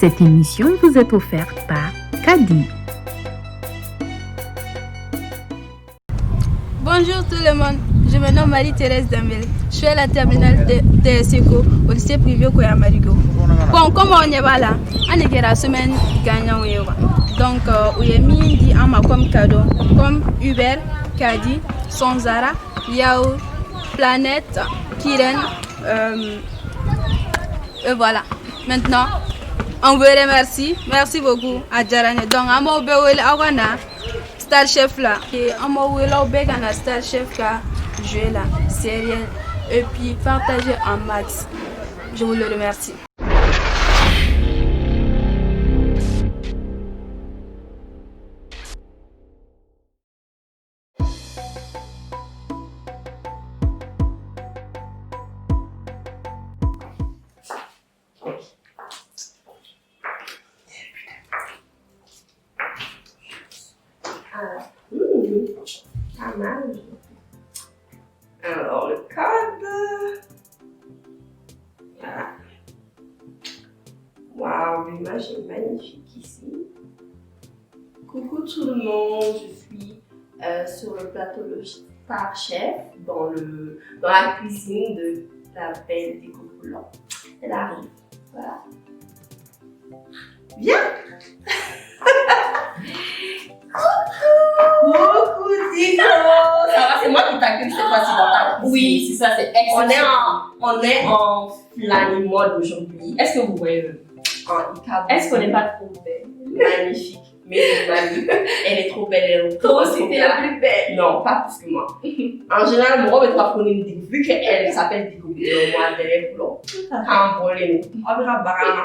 Cette émission vous est offerte par Kadi. Bonjour tout le monde, je me nomme Marie-Thérèse Dembélé. Je suis à la terminale TSECO au lycée privé Koyamarigo. Bon, comme on est là, on est la semaine gagnant. Donc, on a mis dit à ma comme cadeau, comme Uber, Kadi, Sonzara, Yao, Planète, Kiren. Et voilà. Maintenant, on vous remercie. Merci beaucoup à Djarane. Donc, à mon béoué, à Star Chef là. Et à mon béoué, à Star Chef là, jouer là, sérieux. Et puis, partager en max. Je vous le remercie. Pas mal. Alors, le code. Voilà. Waouh, l'image est magnifique ici. Coucou tout le monde, je suis sur le plateau de Star Chef dans la cuisine de la belle Dico Boulan. Elle arrive. Voilà. Viens! Coucou Dico! Ça va, c'est moi qui t'accueille cette fois-ci dans ta cuisine. Oui, c'est ça, c'est excellent. On est en flanny mode aujourd'hui. Est-ce que vous voyez le... Est-ce qu'on n'est pas trop belle? Magnifique. Mais Mali, elle est trop belle. Elle est trop Toi aussi, t'es la plus belle. Non, pas plus que moi. En général, mon robe est trop fournie. Vu qu'elle s'appelle Dico, moi, elle est pour quand on voit on verra barama.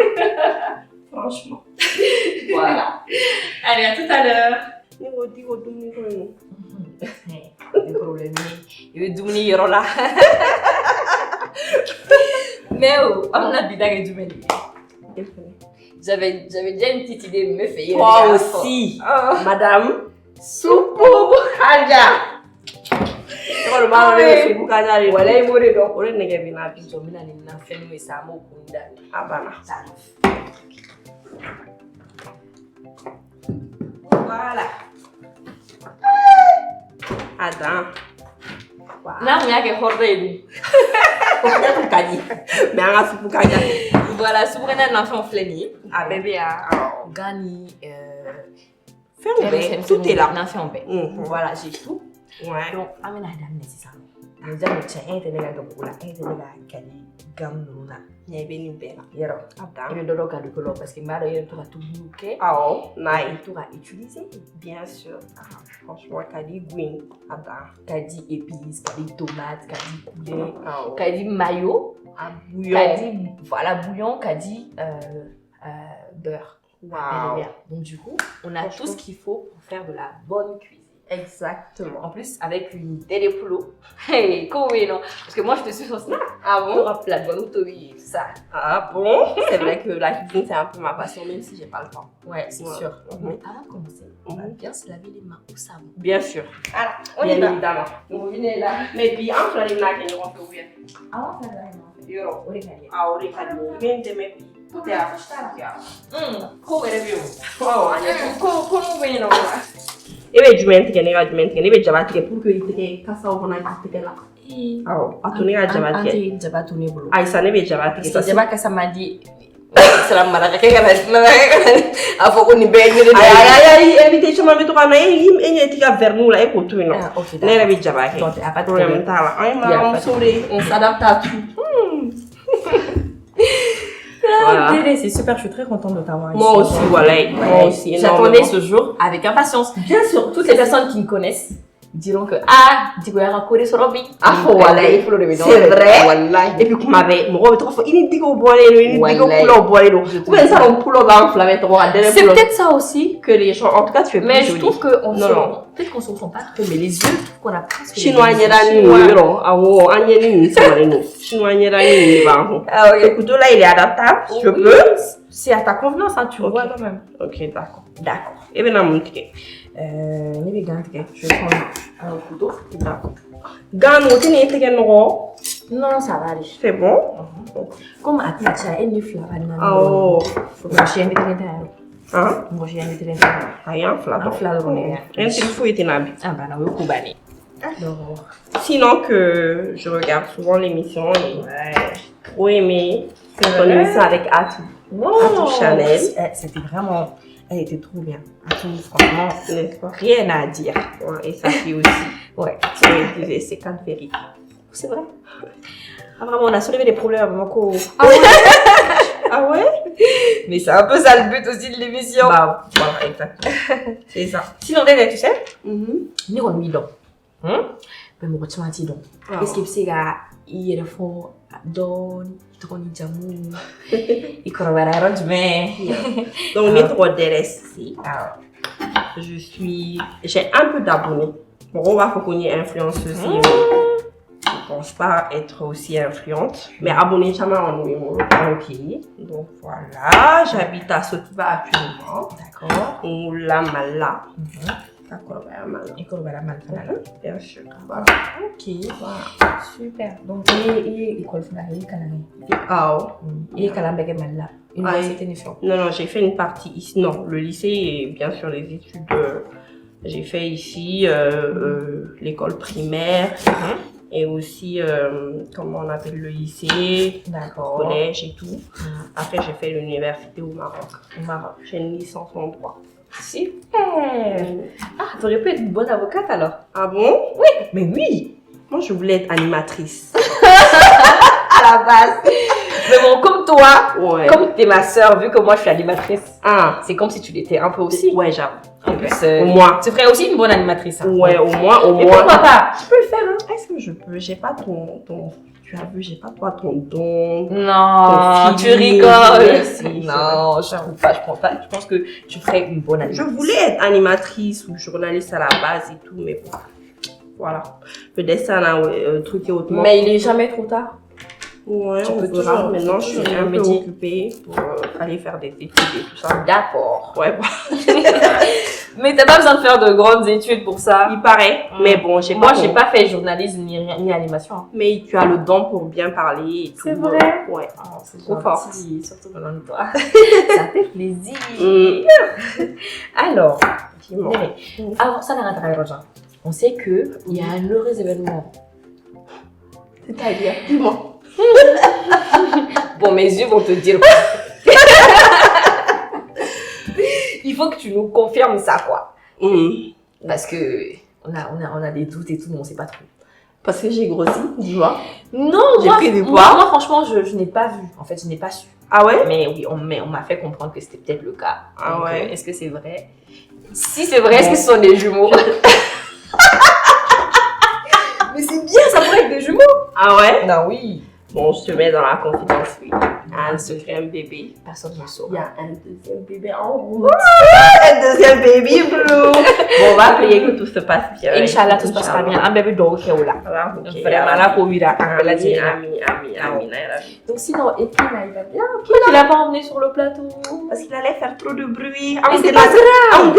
Franchement. Voilà. Allez, à tout à l'heure. Le problème est que je suis là. Mais on a bien que j'avais déjà une petite idée de me faire. Toi aussi, madame Soupou Kanja. Le mal de Soupou Kanja, il voilà, il mourait donc. On est négatif, il n'a plus de mine, il n'a fait nous et ça m'a beaucoup abana. Voilà. Attends. Là, il y a quelque chose de Soupou Kanja. Mais on a Soupou Kanja. voilà, si vous avez un enfant fléni, Ah bébé, gagné. tout est là. Un enfant en paix. Voilà, j'ai tout. Ouais. Donc, amena dame nécessaire. Nous avons un ténéga gaboula, un ténéga kali gamnuna. Il y a bien une belle. Yero. Attends. Et le dodo kadu kolo parce que mara yero tout tout bouquet. Ah oh, nice. Tout à utiliser. Bien sûr. Franchement, Kadi green. Attends. Kadi épices, kadi tomates, kadi poulet, Ah oh. kadi mayo, Bouillon. kadi voilà bouillon, kadi beurre. Wow. Donc du coup, on a tout ce qu'il faut pour faire de la bonne cuisine. Exactement. En plus, avec une télépoulot. Hey, comment non? Parce que moi, je te suis sur Snap. Ah On bon? aura la bonne autonomie et tout ça. Ah bon? C'est vrai que la cuisine, c'est un peu ma passion, même si j'ai pas le temps. Ouais, c'est sûr. Mhm. Avant de commencer, on va bien se laver les mains au savon. Bien sûr. Alors, on Bien y va. évidemment. Vous venez là. Mais puis, entre les nages, on peut ouvrir. Avant de faire la main, Euro. on regarde. Ah, on regarde. Bien de mes filles. Tout est à faire. Comment est-ce Oh, Agnès. Comment venez non? E bɛ jumɛn tigɛ ne ka jumɛn tigɛ ne bɛ jaba tigɛ pour que i tɛgɛ kasaw kana k'i tɛgɛ la awɔ a to ne ka jaba tigɛ An tɛ jaba to ne bolo ayisa ne bɛ jaba tigɛ parce que jaba kasa man di sira marakɛ kana a fɔ ko nin bɛɛ ye ne de ayi invité caman bɛ to ka na e ɲɛ t'i ka verre n'u la e k'o to yen nɔ ok ne yɛrɛ bɛ jaba kɛ donc a pas de problème t'a la an ye maramuso de on s'adapte à tout Voilà. C'est super, je suis très contente de t'avoir ici. Moi aussi, voilà. Moi aussi, j'attendais ce jour avec impatience. Bien sûr, toutes les personnes qui me connaissent diront que Digo y'a ka ko de sɔrɔ bi. Voilà, c'est vrai. Et puis kuma bɛ mɔgɔ bɛ tɔgɔ fɔ i ni Digo bɔlen don, i ni Digo pulaw bɔlen don. Ou bien ça on pulaw b'an fila bɛɛ tɔgɔ ka dɛrɛ pulaw. C'est peut-être ça aussi que les gens, en tout cas tu es plus mais jolie. je trouve que peut-être qu'on se ressent pas trop, mais les yeux, je trouve qu'on a presque Chinois ɲɛda ni ninnu yɔrɔ awɔ an ɲɛ ni ninnu samalen don. Chinois ɲɛda ni ninnu de b'an kun. Le couteau là il est adaptable, je peux. C'est à ta convenance, hein, tu vois quand même. Ok, d'accord. D'accord. Et bien, on tigɛ. Ne bɛ gan tigɛ. Je vais prendre un couteau. D'accord. Gan o tɛ nin tigɛ nɔgɔ. Non, ça va aller. C'est bon? Comme à Tlacha, elle ne flamme Oh. J'ai invité l'intérieur. Hein? Moi, j'ai invité l'intérieur. Rien, flamme. Un flamme, on est là. Un petit fou était nabi. Ah, bah, là, oui, Koubani. Alors. Sinon que je regarde souvent l'émission et trop aimé. C'est Ton vrai? émission avec Atou. Atou Chanel. C'était vraiment. Elle était trop bien. Atou, franchement, N'est-ce pas? rien à dire. Ouais, et sa fille aussi. Ouais. Elle disait c'est 4 vérités. C'est vrai. Ah, vraiment, on a soulevé des problèmes à Moko. Ah ouais? Mais c'est un peu ça le but aussi de l'émission. Bah, voilà, exactement. C'est ça. Sinon, Dede, tu sais, Mhm. ni on lui donne. Mais mon petit mati donc. Ah. Qu'est-ce qu'il sait là? Il est fort, donne, il te connaît jamu. Il connaît la ronde, mais. Donc, Métro DRSC, Ah, j'ai un peu d'abonnés. Bon, on va faut qu'on y ait influenceuse, mais je pense pas être aussi influente. Mais abonnez jamais en numéro pays. Donc voilà, j'habite à Sotiba actuellement. d'accord. Ou la Mala. D'accord, la Mala. Il connaît la mal. Bien sûr. Voilà. Ok, voilà. Super. Donc, il école fondale, il canal. Ah, oh. Il canal bege mal là. Université Nation. Non, non, j'ai fait une partie ici. Non, le lycée et bien sûr les études. J'ai fait ici l'école primaire et aussi, comment on appelle le lycée, le D'accord. collège et tout. Après, j'ai fait l'université au Maroc. Au Maroc. J'ai une licence en droit. Super. Ah, t'aurais pu être une bonne avocate alors. Ah bon? Mais oui. Moi, je voulais être animatrice. À la base. Mais bon, comme toi, Ouais. comme t'es ma soeur, vu que moi je suis animatrice, Ah, c'est comme si tu l'étais un peu aussi. ouais, j'avoue. En plus, Au moins. tu ferais aussi une bonne animatrice. Hein. Ouais, au moins, Mais pourquoi pas? Tu peux le faire, hein. Est-ce que je peux? J'ai pas ton. Tu as vu, j'ai pas toi ton don. Non, Ton tu feeling. rigoles. Merci, Non, je trouve pas, je pense pas. Je pense que tu ferais une bonne Je animatrice. voulais être animatrice ou journaliste à la base et tout, mais bon. Voilà. Le dessin, là, ouais, truc et autrement. Mais il est jamais trop tard. Ouais, tu on peux verra. toujours- Maintenant, tu je peux suis toujours un peu médier. occupée pour aller faire des études et tout ça. D'accord. Ouais, bon. Mais t'as pas besoin de faire de grandes études pour ça. Il paraît. Mais bon, Moi, ton- j'ai pas fait journalisme ni animation. hein. Mais tu as le don pour bien parler et tout. C'est vrai? Ouais. Oh, c'est Trop fort. surtout venant de toi. Ça fait plaisir. Alors, Effectivement. Néné, avant ça, n'a rien à on sait qu'il y a un heureux événement. C'est-à-dire, dis-moi. Bon, mes yeux vont te dire. Il faut que tu nous confirmes ça, quoi. Parce que on a des doutes et tout, mais on sait pas trop. Parce que j'ai grossi, dis-moi. Non, J'ai moi, pris du moi, poids. moi, franchement, je n'ai pas vu. En fait, je n'ai pas su. Ah ouais? Mais oui, on m'a fait comprendre que c'était peut-être le cas. Ah Donc, ouais. Est-ce que c'est vrai? Si c'est vrai, est-ce que ce sont des jumeaux? Mais c'est bien, ça pourrait être des jumeaux. Ah ouais? Non, oui. Bon, je te mets dans la confidence, oui. Un secret, un bébé. Personne ne Il saura. y a un deuxième bébé en route. Un deuxième baby blue. Bon, on va prier que tout se passe bien. Inch'Allah, tout se passera bien. Un bébé d'eau qui est là. Voilà, ok. Vraiment, là, pour lui, là. Ami, Là, c'est là. ami, ami, ami. Donc, sinon, et puis là, il va bien. Pourquoi tu l'as pas emmené sur le plateau? Parce qu'il allait faire trop de bruit. Mais c'est pas grave.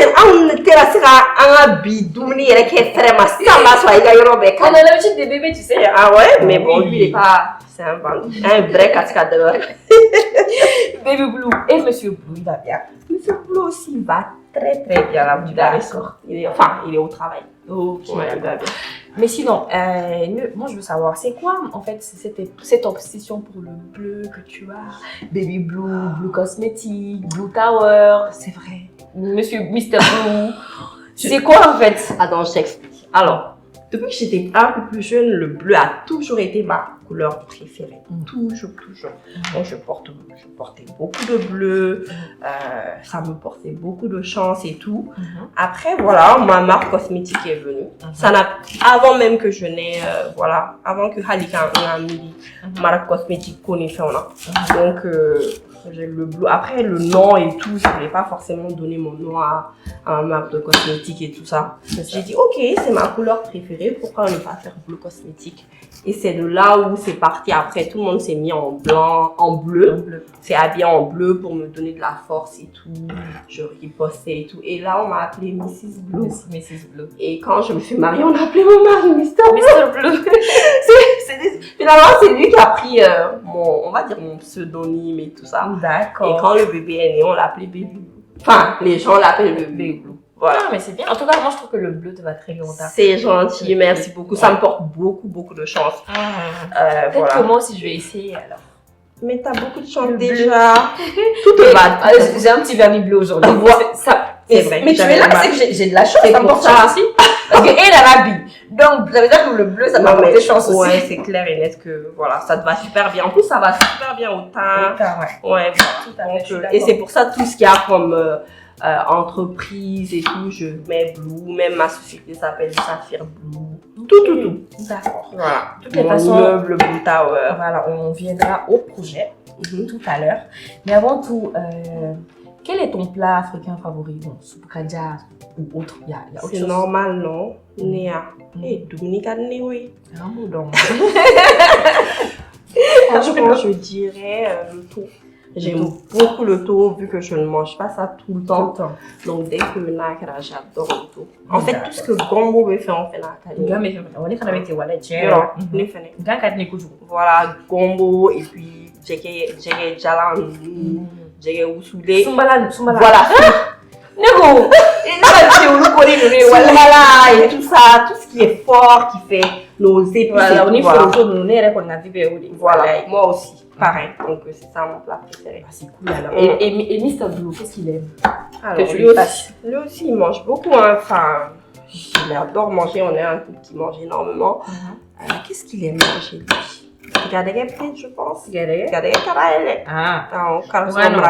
On terrassera un bidouni et qui est vraiment samba, soit il a eu On a l'habitude des bébés, tu sais. Ah ouais, mais bon, Oui. lui, il est pas. C'est un vrai cascadeur. Baby Blue. Et Monsieur Blue, il va bien. Monsieur Blue aussi, il va très très bien là. Vous l'avez sorti. Il est au travail. Ok. Ouais, il va bien. Mais sinon, moi je veux savoir, c'est quoi en fait cette obsession pour le bleu que tu as? Baby Blue, Blue Cosmétique, Blue Tower, c'est vrai. Monsieur Mr. Blue. C'est quoi en fait? Attends, je t'explique. Alors, depuis que j'étais un peu plus jeune, le bleu a toujours été ma couleur préférée. Toujours. Donc, je portais beaucoup de bleu. Ça me portait beaucoup de chance et tout. Après, voilà, ma marque cosmétique est venue. Ça n'a, avant même que je n'ai, avant que Halika ait mis marque cosmétique connue, donc, j'ai le bleu. Après, le nom et tout, je ne voulais pas forcément donner mon nom à ma marque de cosmétique et tout ça. J'ai dit, ok, c'est ma couleur préférée, pourquoi ne pas faire bleu cosmétique? Et c'est de là où c'est parti. Après, tout le monde s'est mis en blanc, en bleu. C'est habillé en bleu pour me donner de la force et tout. Je ripostais et tout. Et là, on m'a appelée Mrs. Blue. Mrs. Blue. Et quand je me suis mariée, on a appelé mon mari Mr. Blue. Mr. Blue. Finalement, c'est lui qui a pris on va dire mon pseudonyme et tout ça. D'accord. Et quand le bébé est né, on l'a appelé Baby Blue. Enfin, les gens l'appellent le Baby Blue. Voilà. Ah, mais c'est bien. En tout cas, moi, je trouve que le bleu te va très bien au tard. C'est gentil, merci beaucoup. Ça me porte beaucoup de chance. Peut-être Voilà. que moi aussi, je vais essayer alors. Mais t'as beaucoup de chance Le déjà. Tout te va. J'ai un petit vernis bleu aujourd'hui. C'est vrai. Mais tu es là, c'est que j'ai de la chance. C'est Ça me pour porte ça. chance aussi. Parce qu'elle a l'habit. Donc, ça veut dire que le bleu, ça m'a Non, mais porté chance aussi. ouais, c'est clair et net que voilà, ça te va super bien. En plus, ça va super bien au teint. Ouais. Ouais, Tout à fait, donc, je suis et d'accord. c'est pour ça tout ce qu'il y a comme entreprise et tout, je mets Blue. Même ma société s'appelle Saphir Blue. Tout. D'accord. Voilà. De toutes les Mon façons, immeuble Blue Tower. voilà, on viendra au projet tout à l'heure. Mais avant tout, quel est ton plat africain favori? Bon, soupe kadja ou autre, il y a autre C'est chose. normal, non? Néa. Et Dominica Né, oui. Un mot donc. Franchement, je dirais le thon. J'aime beaucoup le thon vu que je ne mange pas ça tout le temps. Donc dès que nakara, j'adore le thon. En fait, tout ce que Gombo veut faire, on fait nakara. On est quand même avec tes wallets. Voilà, Gombo et puis Djege Jalan, Djege Oussoulé. Sumbala. Voilà. Nego! Voilà, et tout ça, tout ce qui est fort, qui fait nos épices. Voilà, on est Voilà. Voilà. Moi aussi, pareil. Donc c'est ça mon plat préféré. Ah, c'est cool alors. Et Mr. Blue, qu'est-ce qu'il aime? Alors, Que tu lui lui aussi, fasses. lui aussi, il mange beaucoup. Hein. Enfin, il adore manger. On est un couple qui mange énormément. Qu'est-ce qu'il aime manger, lui? Gadege peut-être, je pense. Gadege karaele. Ah. Non, car Ouais, non.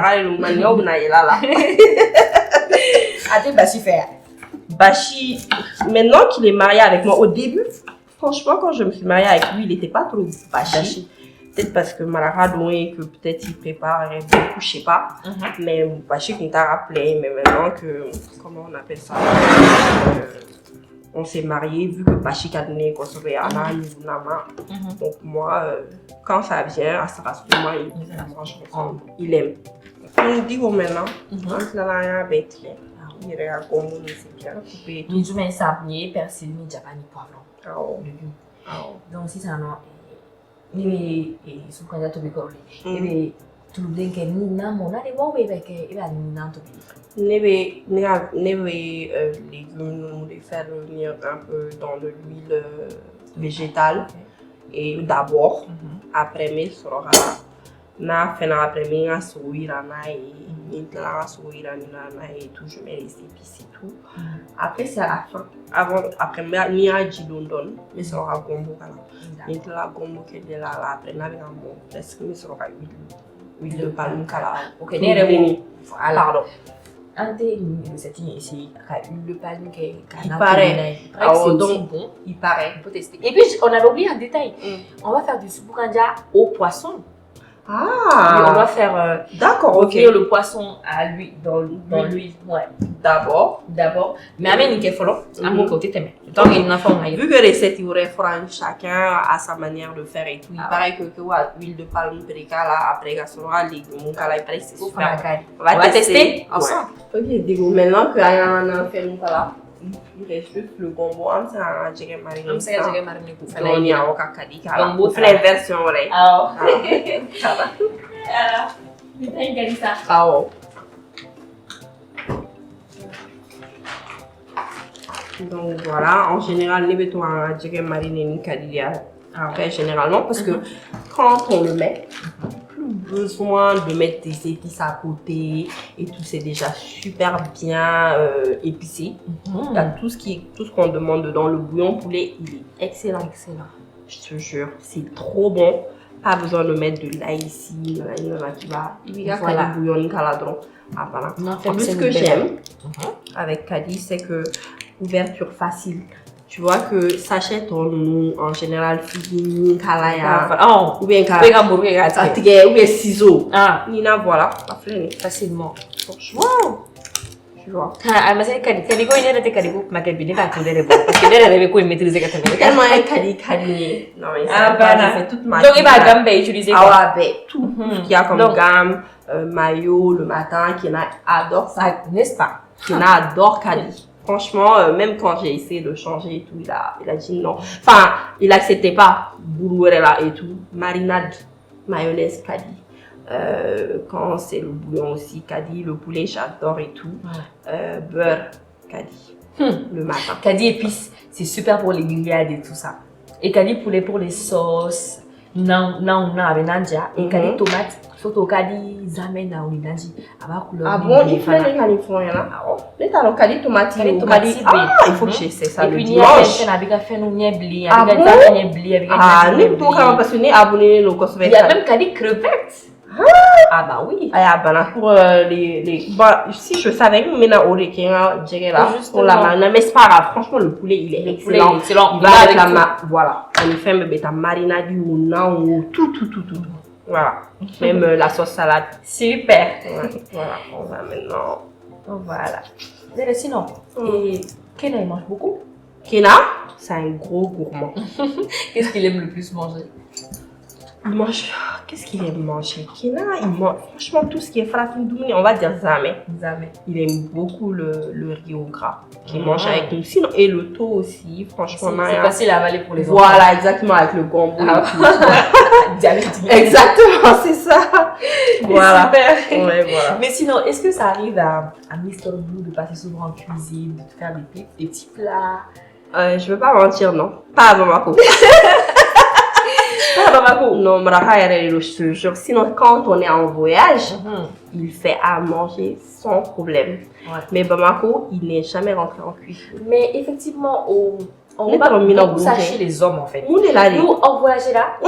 Ate Bashi fait. Bashi, maintenant qu'il est marié avec moi, au début, franchement, quand je me suis mariée avec lui, il n'était pas trop Bashi. Peut-être parce que Malahado et que peut-être il préparait beaucoup, je sais pas. Mais Bashi qui t'a rappelé, mais maintenant que, comment on appelle ça, on s'est mariés, vu que Bashi a donné Kosoveana, Nama. Donc moi, quand ça vient, à ce moment, il mange ensemble. Il aime. On dit au maintenant, quand il a rien bête, il est à Gombo, c'est bien coupé. Nous jouons un sablier, persil, japani, poivron. Donc si ça non, ni sous quand tu veux corriger. Et tu le dis que ni n'a mon allez voir avec il a ni n'a tout. Neve légumes, nous les faire revenir un peu dans de l'huile végétale. Et d'abord, après mes sera na fait après mes na soira na et ni la soira et tout, je mets les épices et tout. Après c'est à la fin. Après ni a dit London, mais sera Gombo là. Ni la Gombo qui est là après na bien bon parce que mais sera huile de palme kala. Ok, n'est voilà. Pardon. Ante cette ici, le palme qui il paraît. Donc bon, il paraît. On peut tester. Et puis on a oublié un détail. On va faire du soupe kanja au poisson. Ah. Et on va faire d'accord, ok. le poisson à l'huile dans l'huile. Ouais. D'abord. Mais amène une follow. À mon côté t'aimes. Donc il n'a pas vu que recette il aurait chacun a sa manière de faire et tout. Il paraît que l'huile de palme préca là après ça sera les moukala il paraît c'est super. On va tester ensemble. Ok, digo maintenant que ayana a fait moukala. Il reste juste le gombo am sa jege marine. Am sa jege marine ko fana ni a oka kadika. Gombo fana version vrai. Ah. Ça va. Alors, tu t'as gagné ça. Ah. Donc voilà, en général, les bétons à jege marine ni kadidia. Après généralement parce que quand on le met, plus besoin de mettre des épices à côté et tout, c'est déjà super bien épicé. Il y a tout ce qu'on demande dedans. Le bouillon poulet, il est excellent. Je te jure, c'est trop bon. Pas besoin de mettre de l'ail ici, il y a voilà. Du bouillon caladron. Ah, voilà. En plus, ce que j'aime avec Kadi, c'est que ouverture facile. Tu vois que sachet en général fini kalaya ou bien ou bien ciseaux. Nina voilà, facilement. Franchement, tu vois. Ah, mais c'est Kadigo, il est Kadigo, ma cabine va tout les parce que là, il avait maîtriser Tellement un Kadi. Non, mais Ah, ça, bah, j'ai fait toute ma donc, vie. il va gamme utiliser quoi? Ah ouais, ben, tout ce qu'il y a comme Donc, gamme, maillot le matin, Kena adore ça. ça, n'est-ce pas? Kena adore Kadi. Franchement, même quand j'ai essayé de changer et tout, il a dit non. Enfin, il acceptait pas Boulouerela et tout. Marinade, mayonnaise Kadi. Quand c'est le bouillon aussi, Kadi, le poulet, j'adore et tout. Beurre, Kadi. Le matin. Kadi épices, c'est super pour les grillades et tout ça. Et Kadi poulet pour les sauces. Non, avec Nandia. Et Kadi tomate, surtout Kadi zamen na uninanji. Ah bon, il faut les Californiens là. Les talons Kadi tomate. Il faut que j'essaie ça le dimanche. Ah bon? Ah, nous, tout quand on passe abonner nos cosmétiques. Il y a même Kadi crevettes. Ah bah oui. Ah bah pour les bah, si je savais que maintenant au là, pour la manne, mais c'est pas grave. Franchement, le poulet il est excellent. Il va avec la voilà. On fait un bébé ta marinade ou non tout. Voilà. Même la sauce salade. Super. Ouais, voilà. On va maintenant. Voilà. Mais sinon, et Kena il mange beaucoup. Kena, c'est un gros gourmand. Qu'est-ce qu'il aime le plus manger? Il mange. Qu'est-ce qu'il aime manger? Kena, il mange franchement tout ce qui est frafindouni, on va dire zamé. Il aime beaucoup le riz au gras qu'il mange avec nous. Sinon, et le taux aussi, franchement. C'est facile à avaler pour les enfants. Voilà, exactement, avec le gombo. Diabétique. Exactement, c'est ça. Voilà. Super. Ouais, voilà. Mais sinon, est-ce que ça arrive à Mr. Blue de passer souvent en cuisine, de te faire des petits plats? Je veux pas mentir, non. Pas avant ma coupe. Non, je te jure. Sinon, quand on est en voyage, il fait à manger sans problème. Ouais. Mais Bamako, il n'est jamais rentré en cuisine. Mais effectivement, on remarque beaucoup ça chez les hommes en fait. Nous, en voyage là, on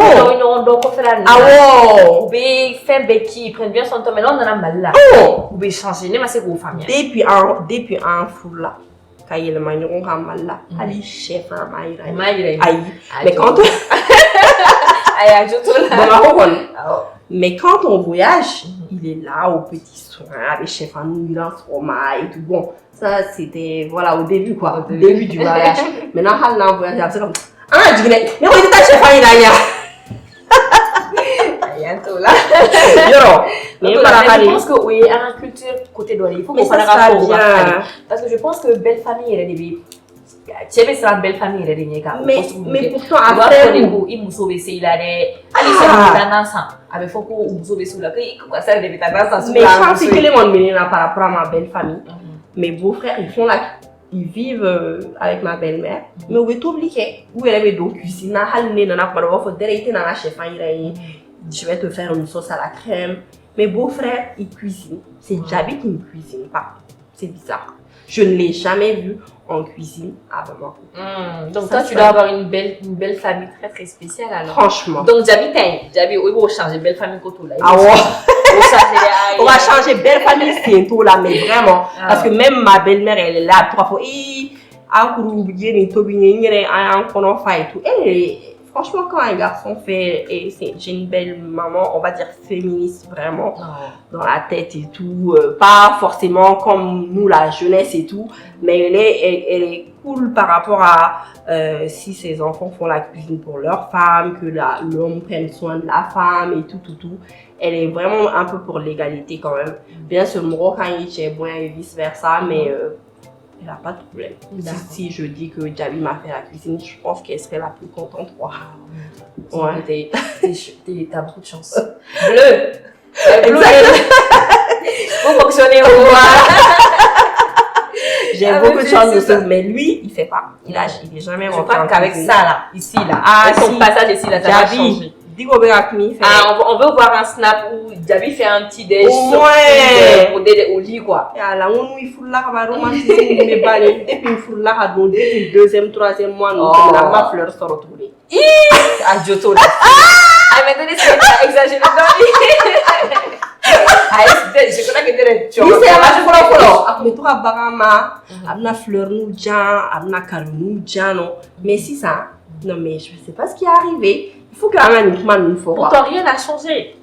fait la nuit. On fait un béquille, ils prennent bien son temps. Mais là, on en a mal là. On peut changer, mais c'est pour les familles. Depuis un fou là. Quand il est mal là, allez, chef, mais quand mais quand on voyage, il est là au petit soin, avec chef en huile, et tout. Bon, ça c'était voilà au début quoi, au début du voyage. Maintenant, on voyage, c'est comme ah, je dis mais on est pas chef en huile. Mais je pense que oui, à la culture côté d'Oli, il faut qu'on fasse un rapport parce que je pense que belle famille elle est des tu sais c'est la belle famille elle est des mais pourtant après il nous sauve c'est il a des allez c'est dans ensemble avec faut qu'on nous sauve sur la que quoi ça devait être dans mais je pense que les monde menina par rapport à ma belle famille mes beaux-frères ils vivent avec ma belle-mère mais où est obligé où elle avait donc cuisine na halne na pas faut derrière na chef je vais te faire une sauce à la crème. Mes beaux-frères, ils cuisinent. C'est Jabi qui ne cuisine pas. C'est bizarre. Je ne l'ai jamais vu en cuisine avant. Donc ça, toi, tu dois avoir une belle famille très très spéciale alors. Franchement. Donc Jabi, oui, on va changer belle famille côté là. Ah ouais. On va changer belle famille c'est tout là, mais vraiment. Parce que même ma belle-mère, elle est là 3 fois. Franchement, quand un garçon fait, et j'ai une belle maman, on va dire féministe vraiment, dans la tête et tout, pas forcément comme nous la jeunesse et tout, mais elle est cool par rapport à si ses enfants font la cuisine pour leur femme, que l'homme prenne soin de la femme et tout. Elle est vraiment un peu pour l'égalité quand même. Bien sûr, moi quand il est bon et vice versa, mais elle n'a pas de problème. Si je dis que Jabi m'a fait la cuisine, je pense qu'elle serait la plus contente. Wow. Ouais. T'as beaucoup de chance. Bleu. Vous fonctionnez au J'ai beaucoup de chance de ça, mais lui, il fait pas. Il est jamais rentré. Je crois qu'avec ça là, ici là, son passage ici là, ça va changer. On veut voir un snap où Jabi fait un petit déj au lit quoi. Là, il faut là va romantiser mes balles. Depuis il faut là depuis le deuxième, troisième mois, nous ma fleur sort retourner. Adieu là. Ah mais tenez c'est exagéré dans je crois que tu c'est à la après toi barama, amna fleur nous jan, amna cadeau nous jan mais si ça, non mais je sais pas ce qui est arrivé. Il faut que la man nous faut. Pourtant rien n'a changé.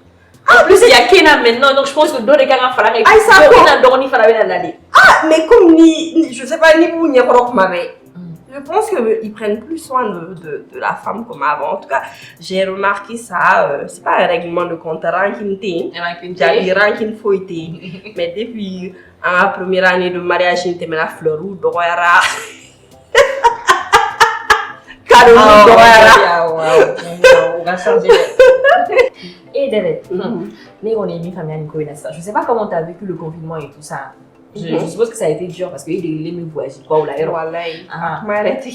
En plus, il y a Kena maintenant, donc je pense que dans les cas, il va falloir il faudra aller. Ah, mais comme je sais pas, ni vous, ni Rock m'avait. Je pense qu'ils prennent plus soin de la femme comme avant. En tout cas, j'ai remarqué ça. C'est pas un règlement de compte, ranking j'ai ranking fouetté. Mais depuis la première année de mariage, j'ai mis la fleur ou d'Oroyara. Cadeau d'Oroyara. On va changer. Et derrière, on est mis famille Nico et ça. Je sais pas comment tu as vécu le confinement et tout ça. Je suppose que ça a été dur parce qu'il y a des voyages quoi ou la héros. Voilà.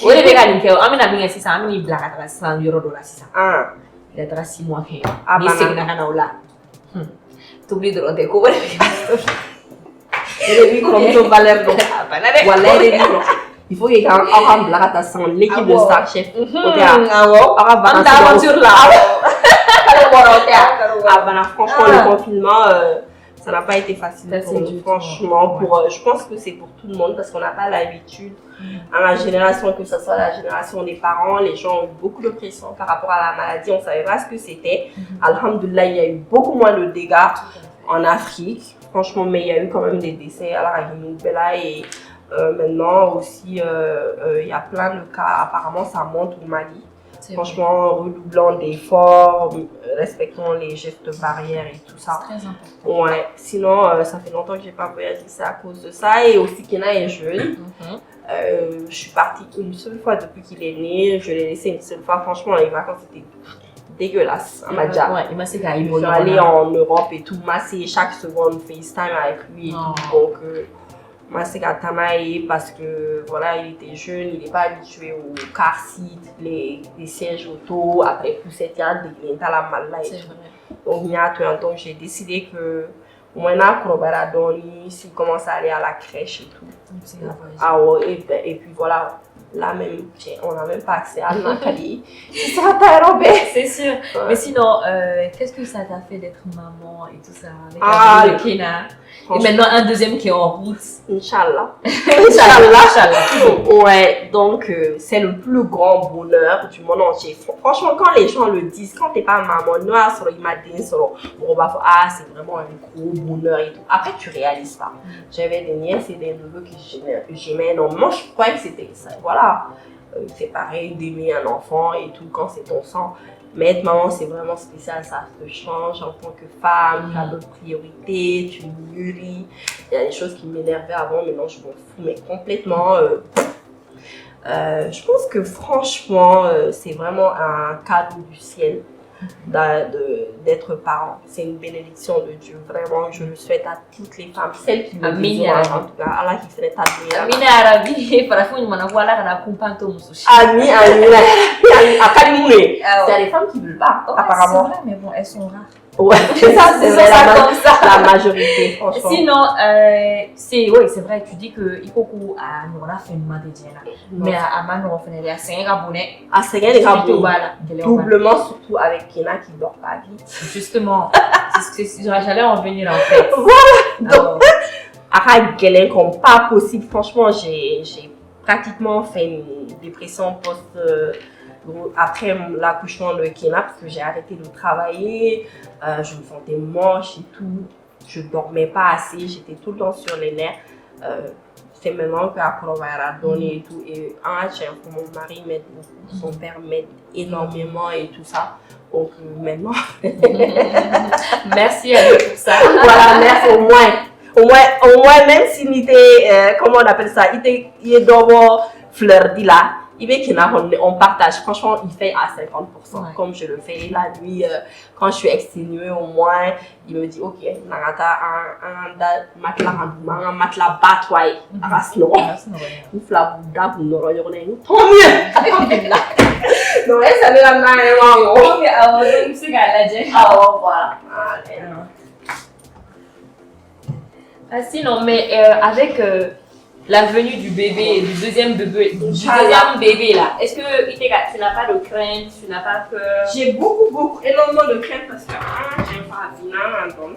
Oui, les gars, Nico, on a bien 600, on a mis blague à 100 euros $. Il y a 6 mois qu'il y a. Mais c'est que là. Tu oublies de l'autre coup. Et lui, comme ton valeur, donc. Il faut qu'il y ait un blague à 100, l'équipe de Star Chef. Aventure là. Franchement, le confinement, ça n'a pas été facile pour nous. Franchement, je pense que c'est pour tout le monde parce qu'on n'a pas l'habitude. À ma génération, que ce soit la génération des parents, les gens ont eu beaucoup de pression par rapport à la maladie. On ne savait pas ce que c'était. Alhamdoulilah, il y a eu beaucoup moins de dégâts en Afrique. Franchement, mais il y a eu quand même des décès à la Guinée-Bella et maintenant aussi, il y a plein de cas. Apparemment, ça monte au Mali. Franchement, redoublant d'efforts, respectant les gestes barrières et tout ça. C'est très important. Ouais. Sinon, ça fait longtemps que j'ai pas voyagé, c'est à cause de ça. Et aussi, Kena est jeune. Je suis partie une seule fois depuis qu'il est né. Je l'ai laissé une seule fois. Franchement, les vacances étaient dégueulasses. Ouais, il suis allée en Europe et tout. Moi, c'est chaque seconde FaceTime avec lui et tout. Donc, moi, c'est Katamae parce que voilà, il était jeune, il n'est pas habitué au car seat, les sièges auto, après plus cette année, il est à la malle et tout. Donc, j'ai décidé que moi, s'il commence à aller à la crèche et tout. Ah ouais, et puis voilà. Là même, on n'a même pas accès à l'Akali. C'est ça, c'est sûr. Ouais. Mais sinon, qu'est-ce que ça t'a fait d'être maman et tout ça avec le Kena? Et maintenant, un deuxième qui est en route. Inch'Allah. Inch'Allah. Ouais, donc c'est le plus grand bonheur du monde entier. Franchement, quand les gens le disent, quand t'es pas maman, noir sur l'imagine, c'est vraiment un gros bonheur et tout. Après, tu réalises pas. J'avais des nièces et des neveux que j'aimais énormément. Je croyais que c'était ça. Voilà. C'est pareil d'aimer un enfant et tout quand c'est ton sang. Mais être maman, c'est vraiment spécial, ça te change en tant que femme, tu as d'autres priorités, tu mûris. Il y a des choses qui m'énervaient avant, maintenant je m'en fous, mais complètement. Je pense que franchement, c'est vraiment un cadeau du ciel d'être parent. C'est une bénédiction de Dieu. Vraiment, je le souhaite à toutes les femmes, celles qui le désirent en tout cas. Allah qui ferait ta meilleure. Amina Arabi, parfois on m'a voilà qu'on a compris ton souci. Ami, c'est les femmes qui ne veulent pas, apparemment. C'est vrai, mais bon, elles sont rares. Ouais, c'est ça, c'est la majorité, franchement. Sinon, c'est vrai, tu dis que il faut qu'on a fait une main de Dieu. Mais à Manu, on fait des 5 abonnés. À 5 abonnés. Doublement, surtout avec Kena qui ne dort pas vite. Justement, j'allais en venir en fait. Voilà. Donc, à Gélin, comme pas possible. Franchement, j'ai pratiquement fait une dépression après l'accouchement de Kena parce que j'ai arrêté de travailler, je me sentais moche et tout, je dormais pas assez, j'étais tout le temps sur les nerfs. C'est maintenant qu'après on va donner et tout. Et mon mari m'aide beaucoup, son père m'aide énormément et tout ça. Donc maintenant. Merci à vous pour ça. Voilà, merci au moins même s'il était, comment on appelle ça, il est d'abord fleur dit là. On partage, franchement, il fait à 50%, comme je le fais la nuit, quand je suis exténuée au moins, il me dit, ok, un matelas batouille, rasno, il faut la bouddha pour nous regarder, tant mieux, non, ça ne la main, voilà. Sinon, mais avec la venue du bébé, du deuxième bébé là, est-ce que tu n'as pas de crainte, tu n'as pas peur? J'ai énormément de crainte parce que j'ai pas Vina, donc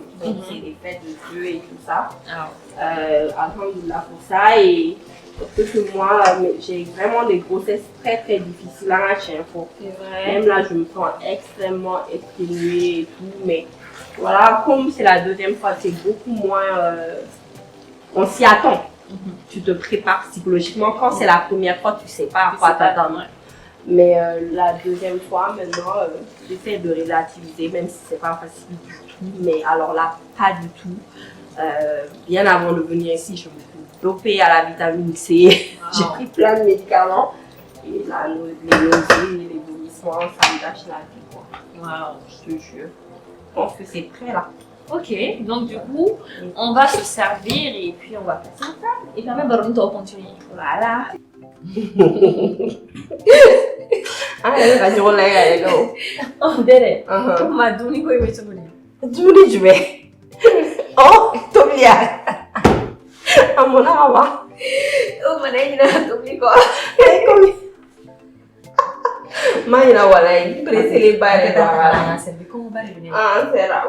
c'est des fêtes de Dieu et tout ça. Alhamdoulilah pour ça et Parce que moi, j'ai vraiment des grossesses très très difficiles à chaque fois. C'est vrai. Même là, je me sens extrêmement exténuée et tout. Mais voilà, comme c'est la deuxième fois, c'est beaucoup moins. On s'y attend. Tu te prépares psychologiquement. Quand c'est la première fois, tu sais pas à quoi t'attendre. Mais la deuxième fois, maintenant, j'essaie de relativiser, même si c'est pas facile du tout. Mais alors là, pas du tout. Bien avant de venir ici, je me suis dopée à la vitamine C. J'ai pris plein de médicaments. Et là, les nausées, les vomissements, ça me gâche la vie, quoi. Waouh. Je te jure. Je pense que c'est prêt là. Ok, donc du coup, on va se servir et puis on va passer à table. Et quand même, on va continuer. Voilà. Ah, elle va dire là, Oh, Dere, comment m'a donné quoi, mais tu veux Julie, je vais. Oh, Tobia. À mon avis. Oh, mon aïe, il a donné quoi? Maïna wala yi pressé les balles Ah, c'est comment on va les venir? Ah, c'est là.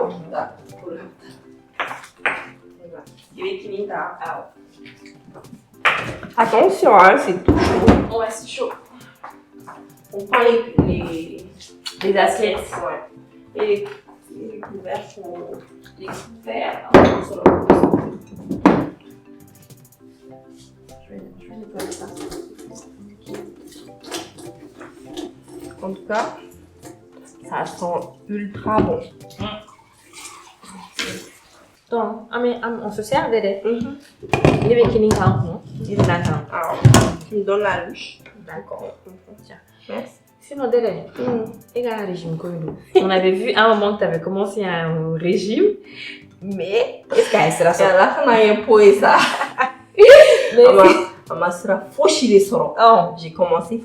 Attention, hein, c'est tout chaud. Ouais, c'est chaud. On prend les assiettes. Ouais. Et les couverts sont. Les couverts. Je vais nettoyer ça. En tout cas, ça sent ultra bon. Donc, on se sert Dere. Il est avec une non? Il est là. Alors, tu me donnes la louche. D'accord. Tiens. Merci. Sinon, Dere, il y a un régime comme nous. On avait vu à un moment que tu avais commencé un régime, mais est-ce qu'elle sera Et à la fin, on a un pot et ça. Ma sera fauchée les sorts. Oh. J'ai commencé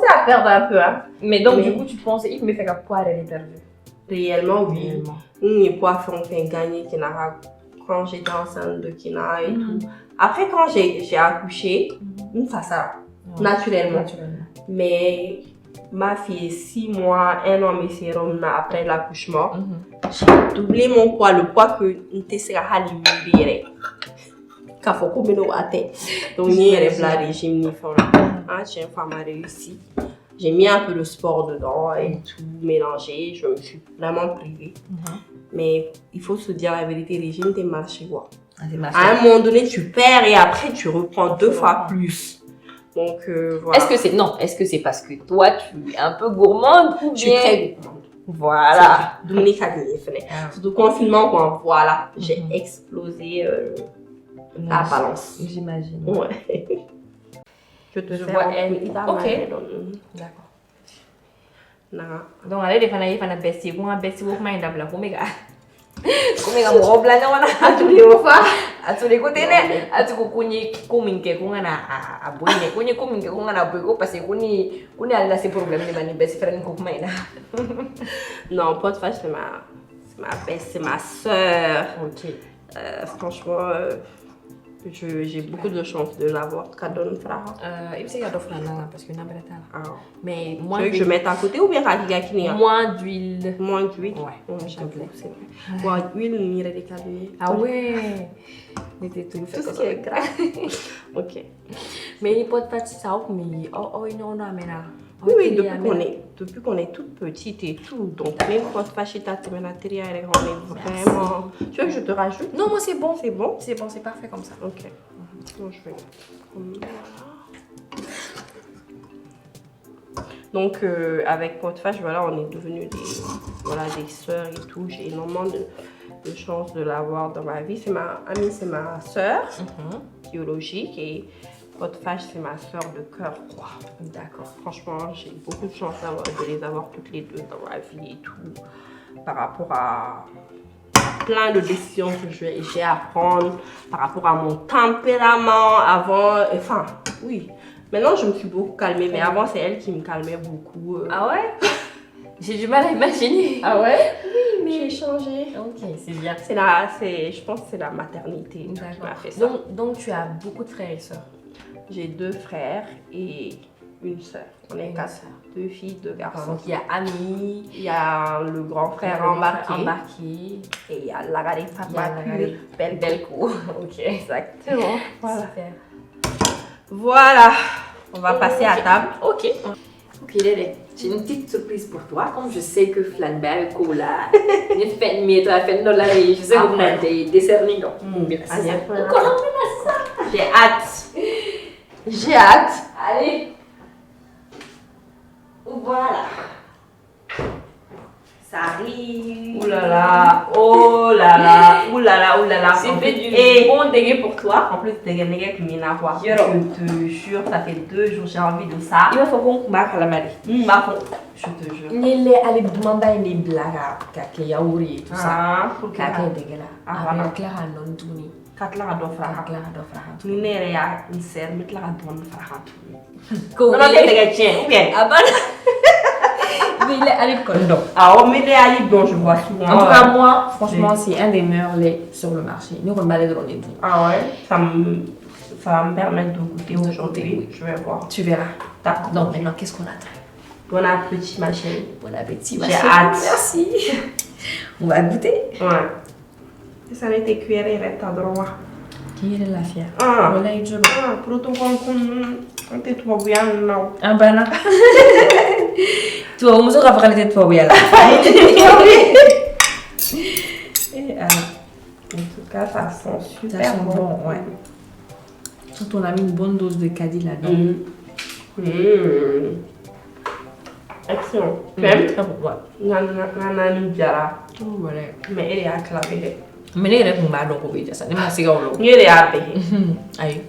à perdre un peu. Hein. Mais donc, du coup, tu pensais qu'il me fait qu'à poire elle est perdue. Réellement, oui. Nous, poids font gagner Kina quand j'étais enceinte de Kina et tout. Après, quand j'ai accouché, ça ça, naturellement. Mais ma fille, 6 mois, 1 an, mais c'est après l'accouchement, j'ai doublé mon poids, le poids que nous sera halibé. Quand faut qu'on me le donc ni le régime ni fond. Ah, j'ai une femme a réussi. J'ai mis un peu de sport dedans et tout mélangé. Je me suis vraiment privée. Mais il faut se dire la vérité, le régime t'es marché quoi. À un moment donné, tu perds et après tu reprends 2 fois plus. Donc voilà. Est-ce que c'est parce que toi tu es un peu gourmande ou bien? Je suis très gourmande. Voilà. Dominique a gagné. Surtout confinement quoi. Voilà, j'ai explosé la balance. J'imagine. Ouais. Je te vois elle. Ok. D'accord. Donc allez, les fans bestie, vous bestie vous m'aidez à la coméga. Coméga mon robe là non à tous les fois, à tous les côtés né, à tout kuni kuminke kunga na aboine, kuni kuminke kunga na boyko parce que kuni alla ces problèmes de mani bestie frère ko maina. Non, pas de fâche, c'est ma sœur. Ok. Franchement, j'ai beaucoup de chance de l'avoir. Kadon Fra. Il s'est gardé Fra parce que n'a pas Ah. Mais moi, tu veux que je mette à côté ou bien Kakiga Kini? Moins d'huile. Moins d'huile? Ouais. J'avoue, c'est vrai. Moins d'huile, on irait des calmer. Ah ouais. C'était tout ce qui est grave. Ok. Mais il peut pas ça, mais oh, il n'en a mais là. Oui, depuis qu'on est toute petite et tout, donc même quand tu fâches ta matériel, on est vraiment... Tu veux que je te rajoute? Non, moi c'est bon. C'est bon? C'est bon, c'est parfait comme ça. Ok. Bon, je vais... Donc avec Potfache, voilà, on est devenus des sœurs et tout. J'ai énormément de chance de l'avoir dans ma vie. C'est ma sœur biologique et Potfache, c'est ma sœur de cœur. Wow. D'accord. Franchement, j'ai beaucoup de chance de les avoir toutes les deux dans ma vie et tout. Par rapport à plein de décisions que j'ai à prendre, par rapport à mon tempérament avant. Enfin, oui. Maintenant, je me suis beaucoup calmée, mais avant, c'est elle qui me calmait beaucoup. Ah ouais? J'ai du mal à imaginer. Ah ouais? Oui, mais j'ai changé. Ok, c'est bien. Je pense que c'est la maternité qui m'a fait ça. Donc, tu as beaucoup de frères et sœurs? J'ai 2 frères et une sœur. On est 4 sœurs. 2 filles, 2 garçons. Donc, il y a Ami, il y a le grand frère embarqué. Et il y a Lagare Papa, Belco. Ok, exactement. Voilà. Super. Voilà, on va passer à table. Ok. Ok, Lélé, j'ai une petite surprise pour toi. Comme je sais que Flanberg, Cola, une fête, mais toi, fête, non, là, je sais que vous avez des desserts, non. Allez, j'ai hâte. J'ai hâte. Allez. Voilà. Ça arrive. Ouh là là, oh là là, ouh là là, ouh là là. C'est fait du Et bon dégueu pour toi. en plus, t'es gagné avec Mina quoi. Je Yoro. te jure, ça fait 2 jours, j'ai envie de ça. Il va falloir qu'on marque à la marie. Je te jure. Nele allez demander les blagues kake yaouri et tout ça. Ah, pour Kake degela. Ah, Après voilà. Clara non tourni. Katla do fraha. Clara do fraha. Tu n'es rien, une serre, mais tu l'as donné fraha. Ko Non, non, t'es gagné, ou bien. Ah bah. Il est allé condo. Ah, on met des alibis, bon, je vois souvent. En tout cas moi, franchement, c'est un des meilleurs laits sur le marché. Nous on va aller dans les deux. Ah ouais, ça va me permettre de goûter aujourd'hui. Je vais voir. Tu verras. D'accord. Donc maintenant, qu'est-ce qu'on attend? Bon appétit, ma chérie. Bon appétit, ma J'ai chérie. hâte. Merci. On va goûter. Ouais. Et ça n'était cuire et reste à droit. Qui est la fière? Ah, Voilà, il joue. protocole qu'on t'es trop bien, non. Ah ben non. Tu vas vous aura parlé de toi, oui, alors. Et en tout cas, ça sent super Ça sent bon. bon, ouais. Surtout, on a mis une bonne dose de caddie là-dedans. Excellent. Tu aimes? Très bon, ouais. Nanani Diara. Voilà. Mais elle est acclamée. Mais les rêves, on va donc oublier ça. Les masses, Elle est appelée. Aïe.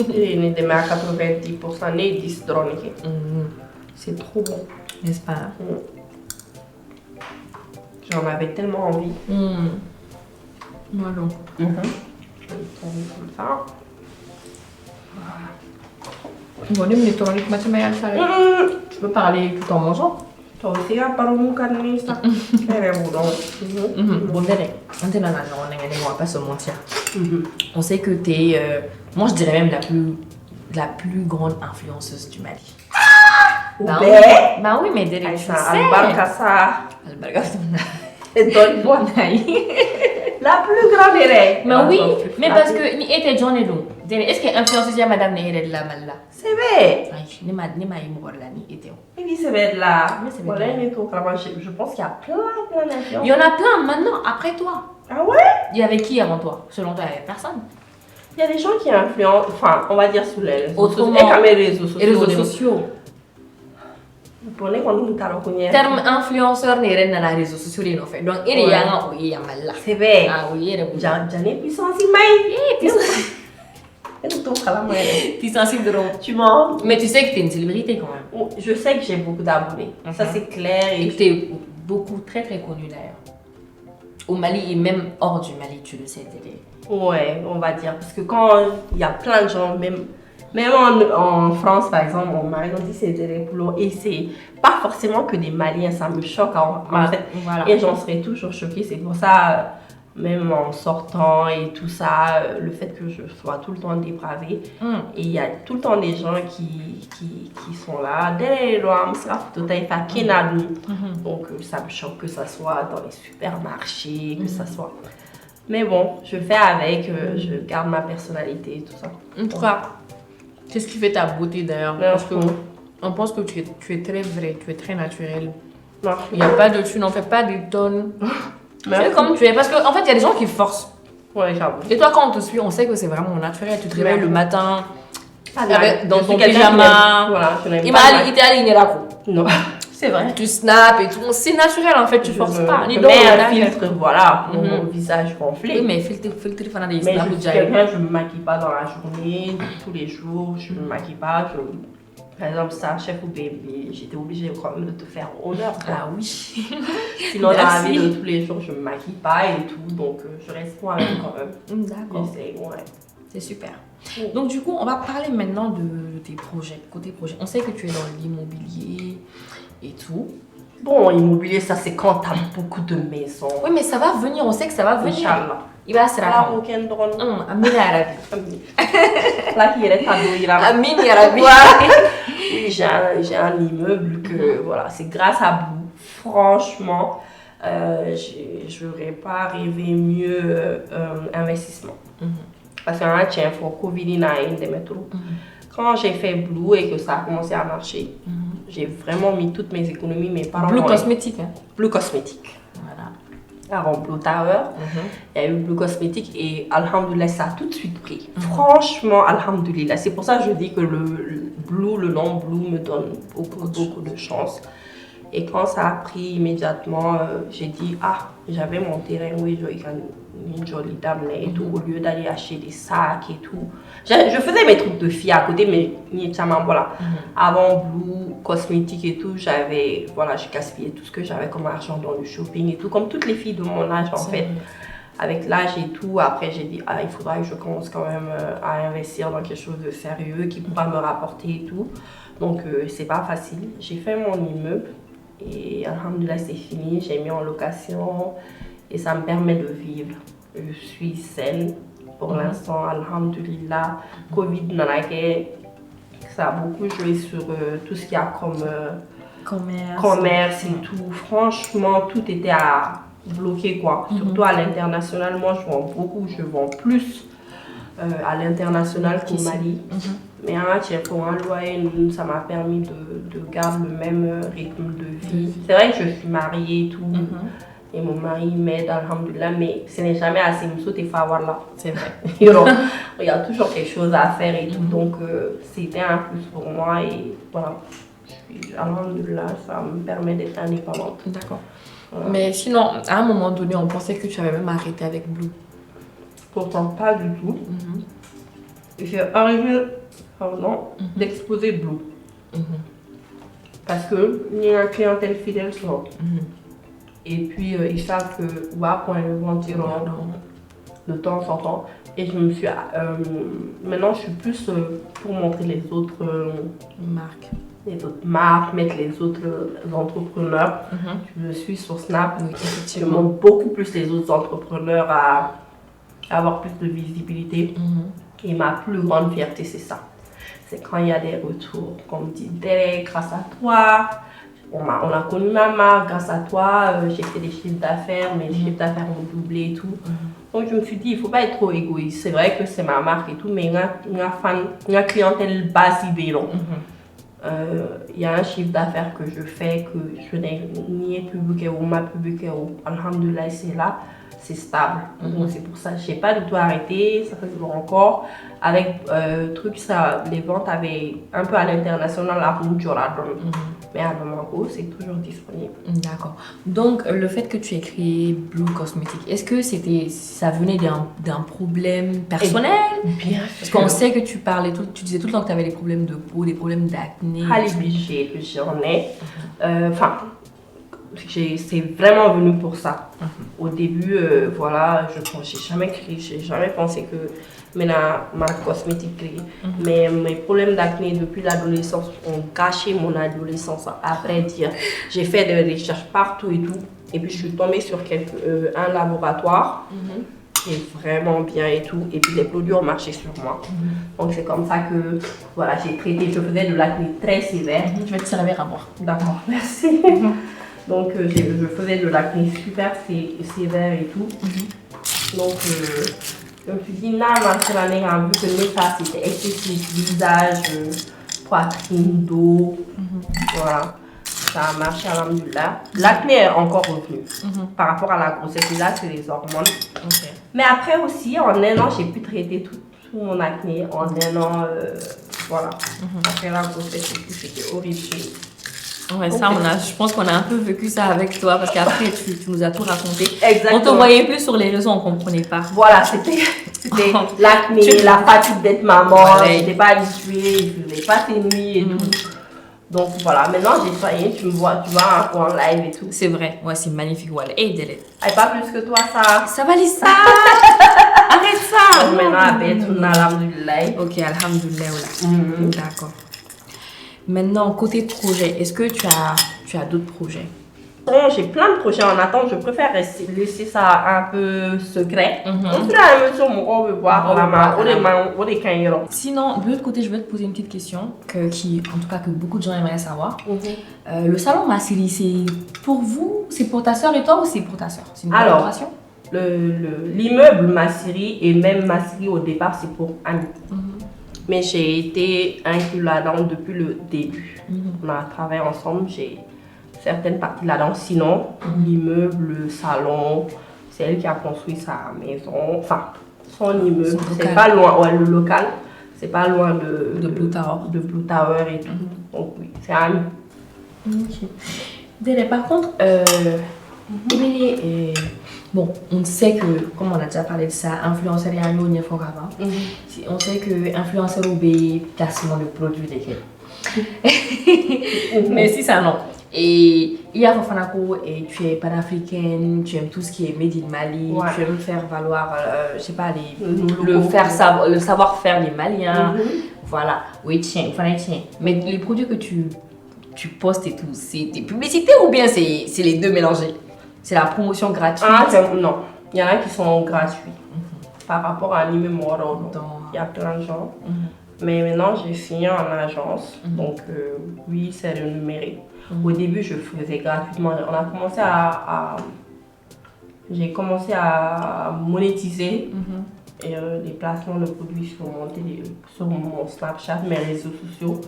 Elle est à 90%, né 10 drones. C'est trop bon. N'est-ce pas? J'en avais tellement envie. Moi donc. Comme ça. Bon, nous, on est tombés mais à ça. Tu peux parler tout en mangeant. Toi aussi, à part mon carnet, ça. Elle est bon. Bon, Délé, on va pas se mentir. On sait que tu es, moi je dirais même la plus grande influenceuse du Mali. Bah oui, mais Délé, tu sais. Albarkassa. Albarkassa. Et donne-moi. La plus grande élève. Mais oui, mais parce que ni était John et Lou. Est-ce que influenceuse ya madame n'est de la mal là? C'est vrai. Aïe, ni ma mort là ni était. Oui, c'est vrai là. Mais c'est Voilà, vrai. je pense qu'il y a plein d'influences. Il y en a plein maintenant après toi. Ah ouais? Il y avait qui avant toi? Selon toi, il n'y avait personne. Il y a des gens qui influencent, enfin, on va dire sous les réseaux sociaux. Autrement. Et comme les réseaux sociaux. Et les réseaux sociaux. Vous prenez quand nous t'allons connaître. Terme influenceur n'est rien dans les réseaux sociaux, il en fait. Donc, il y a un oui, il y a mal là. C'est vrai. Ah oui, il y a des J'en ai puissance, il m'a. Tu es sensible de l'eau. Tu mens? Mais tu sais que tu es une célébrité quand même. Je sais que j'ai beaucoup d'abonnés. Ça, c'est clair. Et que tu es beaucoup, très très connu d'ailleurs. Au Mali et même hors du Mali, tu le sais, Télé. Ouais, on va dire. Parce que quand il y a plein de gens, même en France, par exemple, on m'a dit c'était les poulots. Et c'est pas forcément que des Maliens, ça me choque en fait. Voilà. Et j'en serais toujours choquée. C'est pour ça, même en sortant et tout ça, le fait que je sois tout le temps dépravée. Et il y a tout le temps des gens qui sont là. Donc ça me choque que ça soit dans les supermarchés, que ça soit. Mais bon, je fais avec, je garde ma personnalité et tout ça. En tout cas, c'est ce qui fait ta beauté d'ailleurs. Parce que on pense que tu es très vrai, tu es très naturel. Il n'y a pas de, tu n'en fais pas des tonnes. Tu es comme tu es. Parce qu'en fait, il y a des gens qui forcent. Ouais, j'avoue. Et toi, quand on te suit, on sait que c'est vraiment naturel. Tu te réveilles le matin dans ton quelqu'un pyjama. Voilà, je n'aime Il pas. était aligné là. Non, c'est vrai. Tu snaps et tout. C'est naturel en fait, tu forces pas. Je mets un filtre, voilà, pour mon visage gonflé. Oui, mais filtre, fan des Mais snaps. je suis quelqu'un, je me maquille pas dans la journée, tous les jours, je me maquille pas. Par exemple, ça, chef ou bébé, j'étais obligée quand même de te faire honneur. Ah oui. Sinon, dans la vie de tous les jours, je me maquille pas et tout, donc je reste moi-même quand même. D'accord. J'essaie, ouais. C'est super. Donc du coup, on va parler maintenant de tes projets, côté projet. On sait que tu es dans l'immobilier et tout. Bon, immobilier, ça c'est quand t'as beaucoup de maisons. Oui, mais ça va venir, on sait que ça va venir. Inch'Allah. Il va se La raconter. aucun drone. Amin ya Rabbi. Là, qui est cadeau, il a. Amin ya Rabbi. Oui, j'ai un immeuble que, voilà, c'est grâce à vous. Franchement, je n'aurais pas rêvé mieux investissement. Parce que tiens, il faut Covid-19 des métros. quand j'ai fait Blue et que ça a commencé à marcher, j'ai vraiment mis toutes mes économies, mes parents. Blue cosmétique, hein? Blue cosmétique. Voilà. Avant Blue Tower, il y a eu Blue cosmétique et alhamdoulilah, ça a tout de suite pris. Franchement, alhamdoulilah. C'est pour ça que je dis que le nom Blue me donne beaucoup de chance. Et quand ça a pris immédiatement, j'ai dit, j'avais mon terrain où je une jolie dame et tout, au lieu d'aller acheter des sacs et tout. Je faisais mes trucs de fille à côté, mais voilà. Avant Blue cosmétique et tout, je gaspillais tout ce que j'avais comme argent dans le shopping et tout, comme toutes les filles de mon âge en fait. Avec l'âge et tout, après j'ai dit, il faudra que je commence quand même à investir dans quelque chose de sérieux qui pourra me rapporter et tout. Donc c'est pas facile. J'ai fait mon immeuble. Et alhamdoulilah, c'est fini, j'ai mis en location et ça me permet de vivre. Je suis saine pour l'instant, alhamdoulilah. Covid, ça a beaucoup joué sur tout ce qu'il y a comme commerce et tout. Franchement, tout était à bloquer quoi. Surtout à l'international, moi je vends plus à l'international qu'au Mali. Mais pour un loyer, ça m'a permis de garder le même rythme de vie. C'est vrai que je suis mariée et tout, et mon mari m'aide, alhamdoulilah, mais ce n'est jamais assez. C'est vrai. Il y a toujours quelque chose à faire et tout, donc c'était un plus pour moi et voilà. Alhamdoulilah, ça me permet d'être indépendante. D'accord. Voilà. Mais sinon, à un moment donné, on pensait que tu avais même arrêté avec Blue. Pourtant, pas du tout. J'ai arrêté d'exposer Blue. Parce que il y a une clientèle fidèle sur. Et puis ils savent que pour les vendre de temps en temps. Et je me suis maintenant je suis plus pour montrer les autres marques, mettre les autres entrepreneurs. Je suis sur Snap, je montre beaucoup plus les autres entrepreneurs à avoir plus de visibilité. Et ma plus grande fierté, c'est ça. C'est quand il y a des retours, qu'on me dit, Derek, grâce à toi, on a connu ma marque, grâce à toi, j'ai fait des chiffres d'affaires, mes chiffres d'affaires ont doublé et tout. Donc je me suis dit, il ne faut pas être trop égoïste. C'est vrai que c'est ma marque et tout, mais il y a une clientèle basse. Il y a un chiffre d'affaires que je fais, que je n'ai ni publié ou ma publié, alhamdoulilah, c'est là. C'est stable. Donc c'est pour ça que je n'ai pas du tout arrêté, ça fait toujours encore. Avec les ventes avaient un peu à l'international à Roujoradon. Mais à Bamako, c'est toujours disponible. D'accord. Donc le fait que tu aies créé Blue Cosmétique, est-ce que ça venait d'un problème personnel? Bien sûr. Parce qu'on sait que tu disais tout le temps que tu avais des problèmes de peau, des problèmes d'acné. J'en ai. C'est vraiment venu pour ça. Au début, j'ai jamais pensé que ma cosmétique créée. Mais mes problèmes d'acné depuis l'adolescence ont gâché mon adolescence. Après dire, j'ai fait des recherches partout et tout. Et puis je suis tombée sur un laboratoire qui est vraiment bien et tout. Et puis les produits ont marché sur moi. Donc c'est comme ça que j'ai traité. Je faisais de l'acné très sévère. Je vais te servir à moi. D'accord, merci. Donc je faisais de l'acné super sévère et tout. Donc je me suis dit, vu que ça c'était excessif, visage, poitrine, dos. Voilà, ça a marché alhamdoulilah. L'acné est encore revenu par rapport à la grossesse. Et là, c'est les hormones. Mais après aussi, en un an, j'ai pu traiter tout mon acné. En un an, après la grossesse, c'était horrible. Ouais, ça, je pense qu'on a un peu vécu ça avec toi parce qu'après, tu nous as tout raconté. Exactement. On te voyait plus sur les réseaux, on ne comprenait pas. Voilà, c'était l'acné, la fatigue d'être maman, je n'étais pas habituée, je ne faisais pas tes nuits et tout. Donc voilà, maintenant j'ai soigné, tu vois en live et tout. C'est vrai, ouais, c'est magnifique. Voilà. Et Délette. Pas plus que toi, ça. Ça va, Lisa. Arrête ça. Donc maintenant, alhamdoulilah. Ok, alhamdoulilah. D'accord. Maintenant, côté projet, est-ce que tu as d'autres projets? J'ai plein de projets en attente, je préfère laisser ça un peu secret. Sinon, de l'autre côté, je vais te poser une petite question qui, en tout cas, que beaucoup de gens aimeraient savoir. Le salon Massiri, c'est pour vous, c'est pour ta soeur et toi ou c'est pour ta soeur? C'est une collaboration? L'immeuble Massiri et même Massiri au départ, c'est pour Annie. Mais j'ai été inclus là-dedans depuis le début. On a travaillé ensemble, j'ai certaines parties là-dedans. Sinon, l'immeuble, le salon, c'est elle qui a construit sa maison, enfin son immeuble. C'est pas loin, ouais, le local, c'est pas loin de Blue Tower. De Blue Tower et tout. Donc oui, c'est ami. Ok. Délé, par contre, bon, on sait que, comme on a déjà parlé de ça, influenceur et ami, on y est fort avant. On sait que influenceur obéit placement de produits desquels. Mais si ça non. Et il y a Fofanako et tu es panafricaine, tu aimes tout ce qui est made in Mali, tu aimes faire valoir, je sais pas, le savoir-faire des Maliens. Voilà, oui, tiens. Mais les produits que tu postes et tout, c'est des publicités ou bien c'est les deux mélangés? C'est la promotion gratuite? Non, il y en a qui sont gratuits. Par rapport à Anime Moro, il y a plein de gens. Mais maintenant, j'ai fini en agence, donc oui, c'est rémunéré. Au début, je faisais gratuitement. J'ai commencé à monétiser et les placements de produits sur mon Snapchat, mes réseaux sociaux,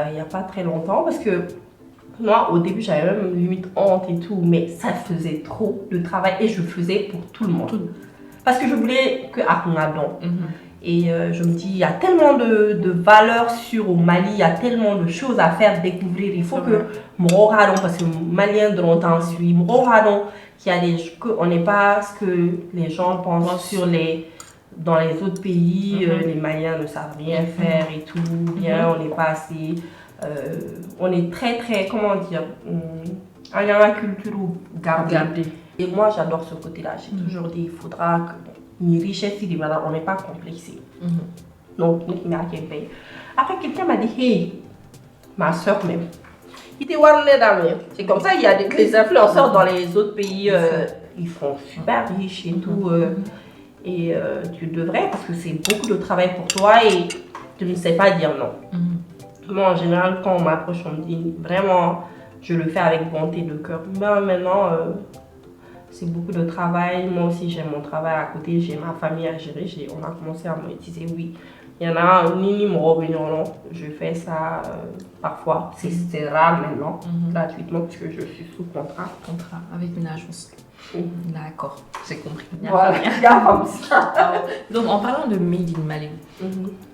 il n'y a pas très longtemps parce que moi, au début, j'avais même limite honte et tout, mais ça faisait trop de travail et je faisais pour tout le monde. Parce que je voulais que Aknadon. Et je me dis, il y a tellement de valeurs au Mali, il y a tellement de choses à faire découvrir. Il faut que Mororadon, parce que Malien de longtemps suit, Mororadon, qu'on n'est pas ce que les gens pensent dans les autres pays, les Maliens ne savent rien faire et tout, bien, on n'est pas assez. On est très, très, comment dire, il y a la culture gardée. Et moi, j'adore ce côté-là. J'ai toujours dit, il faudra que une richesse, on n'est pas complexé. Donc, après, quelqu'un m'a dit, hey, ma soeur même, c'est comme ça, il y a des influenceurs dans les autres pays, ils font super riches et tout. Et tu devrais, parce que c'est beaucoup de travail pour toi et tu ne sais pas dire non. Moi, en général, quand on m'approche, on me dit vraiment, je le fais avec bonté de cœur. Mais maintenant, c'est beaucoup de travail. Moi aussi, j'ai mon travail à côté, j'ai ma famille à gérer. On a commencé à monétiser, oui. Il y en a un minimum, je fais ça parfois. C'est rare maintenant, gratuitement, parce que je suis sous contrat. Avec une agence. D'accord, j'ai compris. Voilà, il y a comme ça. Donc, en parlant de Made in Mali,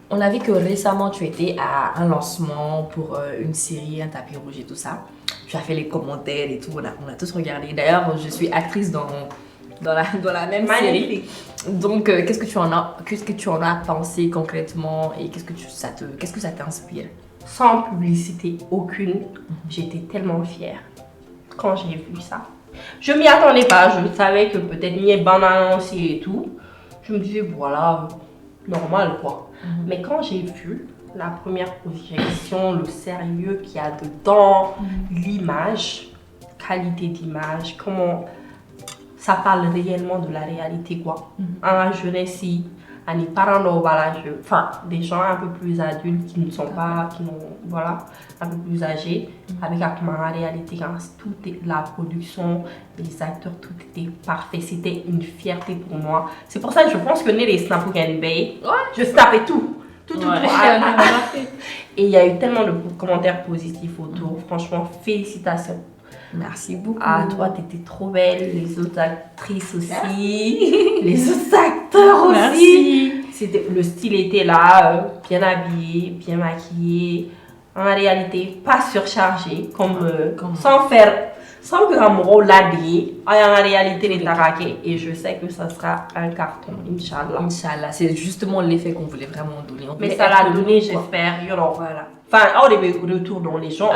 on a vu que récemment, tu étais à un lancement pour une série, un tapis rouge et tout ça. Tu as fait les commentaires et tout, on a tous regardé. D'ailleurs, je suis actrice dans la même série. Donc, qu'est-ce que tu en as pensé concrètement et qu'est-ce que ça t'inspire? Sans publicité aucune, j'étais tellement fière quand j'ai vu ça. Je m'y attendais pas, je savais que peut-être il y a banane aussi et tout. Je me disais, voilà, normal quoi. Mais quand j'ai vu la première projection, le sérieux qu'il y a dedans, l'image, qualité d'image, comment ça parle réellement de la réalité quoi. En jeunesse, à des parents enfin des gens un peu plus adultes qui ne sont pas, voilà, un peu plus âgés, avec la réalité, tout est la production, les acteurs, tout était parfait. C'était une fierté pour moi. C'est pour ça que je pense que les Snap Bay, je snapais tout. Tout. Et il y a eu tellement de commentaires positifs autour. Franchement, félicitations. Merci beaucoup. Ah, toi, t'étais trop belle. Les autres actrices aussi. Les autres acteurs aussi. Le style était là, bien habillé, bien maquillé. En réalité, pas surchargé, sans que mon rôle l'habillé. En réalité, les taraqués. Et je sais que ça sera un carton, Inch'Allah. Inch'Allah, c'est justement l'effet qu'on voulait vraiment donner. Mais ça l'a donné, j'espère. Voilà. Enfin, on retour dans les gens.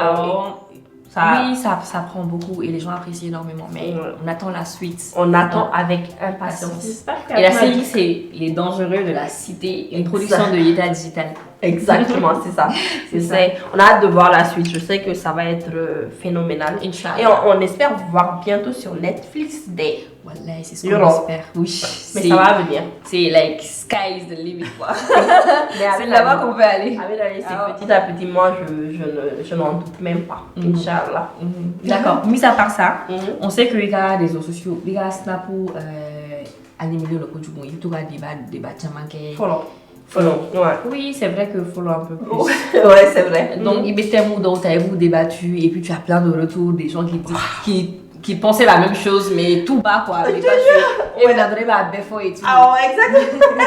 Oui, ça prend beaucoup et les gens apprécient énormément. Mais on attend la suite. On attend avec impatience. Et la série, c'est Les Dangereux de la Cité, une production de Yeta Digital. Exactement, c'est ça. On a hâte de voir la suite. Je sais que ça va être phénoménal. Inch'Allah. Et on espère vous voir bientôt sur Netflix Day. Voilà, c'est ce qu'on espère. Oui. Mais ça va venir. C'est like sky is the limit quoi. C'est là-bas qu'on peut aller. C'est petit à petit. Moi, je n'en doute même pas. Inch'Allah. D'accord. Mis à part ça, on sait que les gars des réseaux sociaux, les gars Snap animé le coup du bon, il y a débat Follow, ouais. Oui, c'est vrai que follow un peu plus. Ouais, c'est vrai. Donc, il mettait un mot dans vous débattu et puis tu as plein de retours des gens qui pensaient la même chose mais tout bas quoi. Et on a donné ma béfo et tout. Ah ouais, exactement.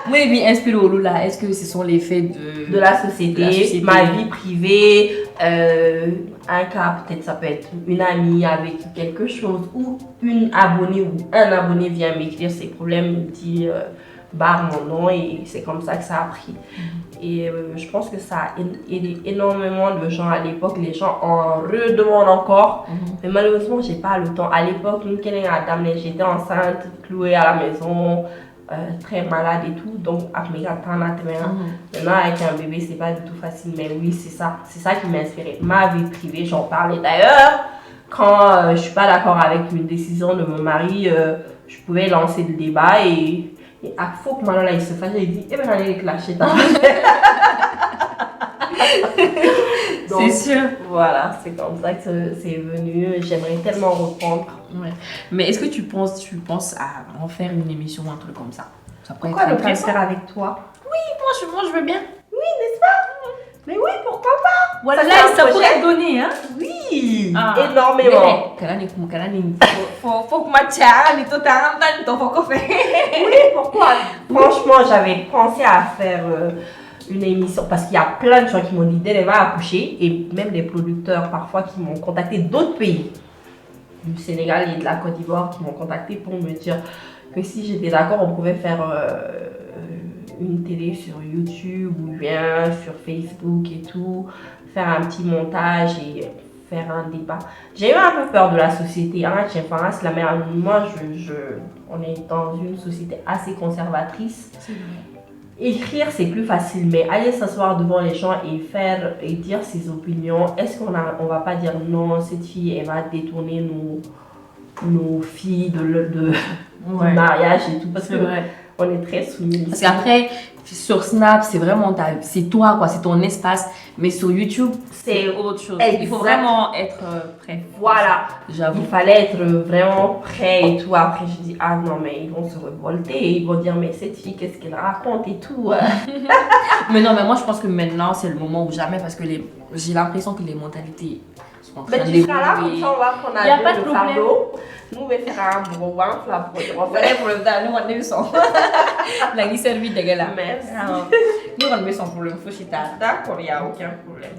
Moi, il m'inspire au là. Est-ce que ce sont les faits De la société, ma vie privée, un cas, peut-être ça peut être une amie avec quelque chose ou une abonnée ou un abonné vient m'écrire ses problèmes, me dit barre mon nom et c'est comme ça que ça a pris. Et je pense que ça a aidé énormément de gens à l'époque. Les gens en redemandent encore. Mais malheureusement, j'ai pas le temps. À l'époque, j'étais enceinte, clouée à la maison, très malade et tout. Donc, maintenant, avec un bébé, c'est pas du tout facile. Mais oui, c'est ça qui m'a inspirée. Ma vie privée, j'en parlais d'ailleurs. Quand je suis pas d'accord avec une décision de mon mari, je pouvais lancer le débat et à faut que maintenant là il se fasse, il dit, eh ben allez les clasher. C'est sûr. Voilà, c'est comme ça que c'est venu. J'aimerais tellement reprendre. Ouais. Mais est-ce que tu penses à en faire une émission ou un truc comme ça? Ça pourrait Pourquoi être ne pas le intéressant. faire avec toi? Moi, je veux bien. Oui, n'est-ce pas? Mais oui, pourquoi pas? Voilà, c'est un ça pourrait projet. être donné, hein? Oui, Ah. énormément. Faut que ma tienne, tout faut faire. Oui, pourquoi? Franchement, j'avais pensé à faire une émission parce qu'il y a plein de gens qui m'ont dit dès va accoucher et même des producteurs parfois qui m'ont contacté d'autres pays, du Sénégal et de la Côte d'Ivoire, qui m'ont contacté pour me dire que si j'étais d'accord, on pouvait faire une télé sur YouTube ou bien sur Facebook et tout, faire un petit montage et faire un débat. J'ai eu un peu peur de la société. Moi, on est dans une société assez conservatrice. Écrire, c'est plus facile, mais aller s'asseoir devant les gens et dire ses opinions, est-ce qu'on va pas dire non, cette fille, elle va détourner nos filles du mariage et tout, parce que on est très soumis. Parce qu'après, sur Snap, c'est vraiment c'est toi, quoi, c'est ton espace. Mais sur YouTube, c'est autre chose. Exact. Il faut vraiment être prêt. Voilà, J'avoue. il fallait être vraiment prêt et tout. Après, je dis, ah non, mais ils vont se révolter, ils vont dire, mais cette fille, qu'est-ce qu'elle raconte et tout. Mais non, mais moi, je pense que maintenant, c'est le moment ou jamais, parce que j'ai l'impression que les mentalités sont en train Mais tu d'évoluer. seras là, comme ça, on va prendre Y a pas de le problème. fardeau. Nous, on va faire un gros vin, la Nous, on est sans. La guise servie de gala. Merci. Nous, on est sans problème. Faut chier tard. D'accord, il n'y a aucun problème.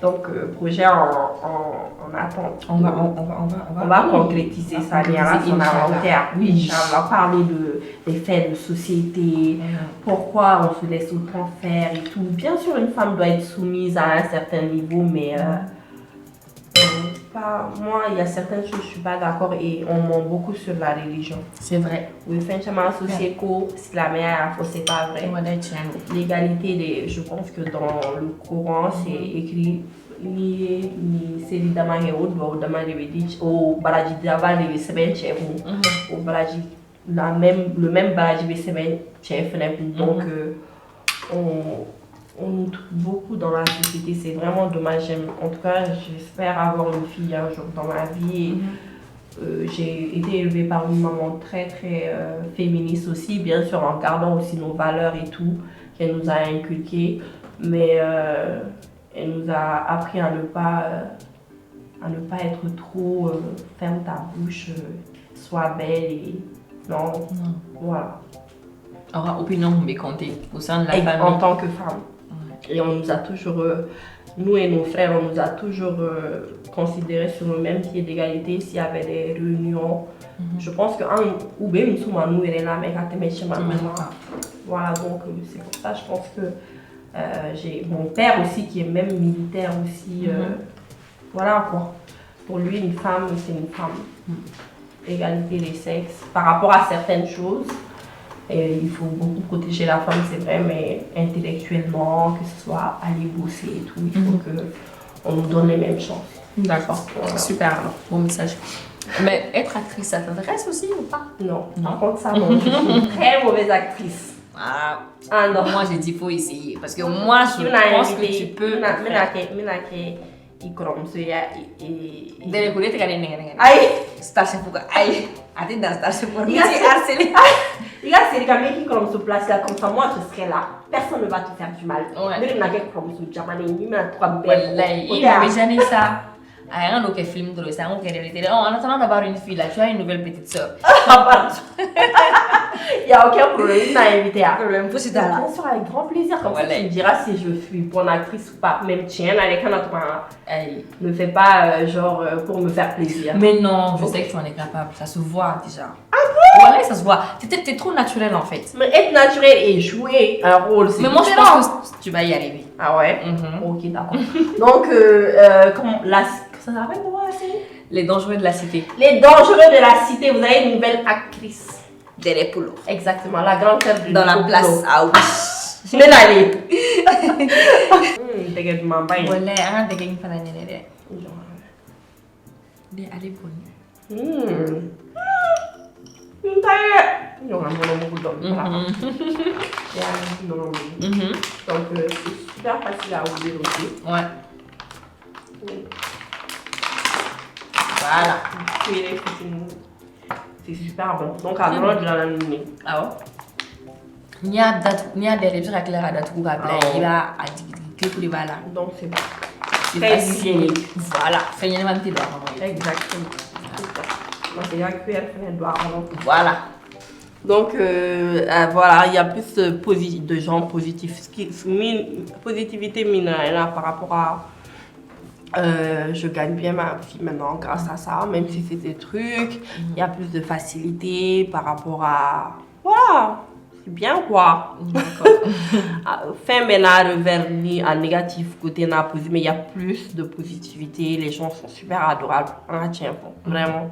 Donc, projet en attente. On va concrétiser ça, il y a son inventaire. Oui, On va parler des faits de société, pourquoi on se laisse autant faire et tout. Bien sûr, une femme doit être soumise à un certain niveau, mais moi, il y a certaines choses, je ne suis pas d'accord et on ment beaucoup sur la religion. c'est vrai. Oui, franchement, si la mère c'est pas vrai. L'égalité, je pense que dans le Coran, c'est écrit ni seri dama he o duwawu dama de bɛ di o baraji daba de bɛ sɛbɛn cɛ kun o baraji le même baraji bɛ sɛbɛn cɛ fɛnɛ kun donc on nous trouve beaucoup dans la société, c'est vraiment dommage. En tout cas, j'espère avoir une fille un jour dans ma vie. J'ai été élevée par une maman très très féministe aussi, bien sûr en gardant aussi nos valeurs et tout qu'elle nous a inculquées, mais elle nous a appris à ne pas être trop ferme ta bouche, sois belle et non. Voilà. Alors, opinion, mais compter au sein de la famille. En tant que femme. Et on nous a toujours, nous et nos frères, on nous a toujours considérés sur le même pied d'égalité s'il y avait des réunions. Je pense que ou bien nous est là, mais voilà, donc c'est pour ça, je pense que j'ai mon père aussi qui est même militaire aussi. Voilà quoi. Pour lui, une femme, c'est une femme. Égalité des sexes par rapport à certaines choses. Et il faut beaucoup protéger la femme, c'est vrai, mais intellectuellement, que ce soit aller bosser et tout, il faut qu'on nous donne les mêmes chances. D'accord, super alors, bon message. Mais être actrice, ça t'intéresse aussi ou pas? Non, par contre ça, non, je suis une très mauvaise actrice. Ah non. Moi j'ai dit faut essayer, parce que moi je pense que tu peux. Dari kulit kan ini. Ai, Star Sepuka. Ai, ada dah Star Sepuka. Il y a- Si harceler. les gars, c'est les gamins qui comme se place là, comme ça, moi je serai là. Personne ne va te faire du mal. Ouais. Mais il y a quelqu'un comme ce Jamani, il m'a trois Wallahi, il m'avait jamais ça. Ah, un autre film de ça, on était oh, en attendant d'avoir une fille là, tu as une nouvelle petite sœur. Il n'y a aucun problème, il m'a invité à. Problème pour c'est Bien là. sûr, avec grand plaisir. Comme ça, Voilà. tu me diras si je suis bonne actrice ou pas. Même tiens, avec un autre, Aïe. ne fais pas genre pour me faire plaisir. Mais non, je sais que tu en es capable, ça se voit déjà. Ah ouais, ça se voit. T'es trop naturel en fait. Mais être naturel et jouer un rôle, c'est Mais moi je différent. pense que tu vas y arriver. Ah ouais? Mhm. Ok, d'accord. Donc, comment la... Ça s'appelle comment la série? Les dangereux de la cité. Les dangereux de la cité. Vous avez une nouvelle actrice. Dele Poulo. Exactement, la grande sœur de Dans la Nico place. Polo. Ah oui. Mais allez. Dégagement, bye. Voilà, un des gars qui fait la nene. Allez, bonne. Non, non, non, non. Donc, c'est super facile à ouvrir aussi. Ouais. Voilà. C'est super bon. Donc, à l'heure de la nuit. Ah ouais. Ni a des répliques à clair à date ou à plein. Il va à dire que voilà. Donc, c'est bon. C'est Très facile. hygiénique. Voilà. Fais une inventée d'or. Exactement. Donc, c'est là que elle doit avoir. Voilà. Donc, voilà, il y a plus de gens positifs. Positivité mine là par rapport à. Je gagne bien ma vie maintenant grâce à ça, même si c'est des trucs. Il y a plus de facilité par rapport à. Voilà, c'est bien quoi. D'accord. Fin maintenant, revers ni en négatif côté n'a posé, mais il y a plus de positivité. Les gens sont super adorables. Ah, tiens, bon, vraiment.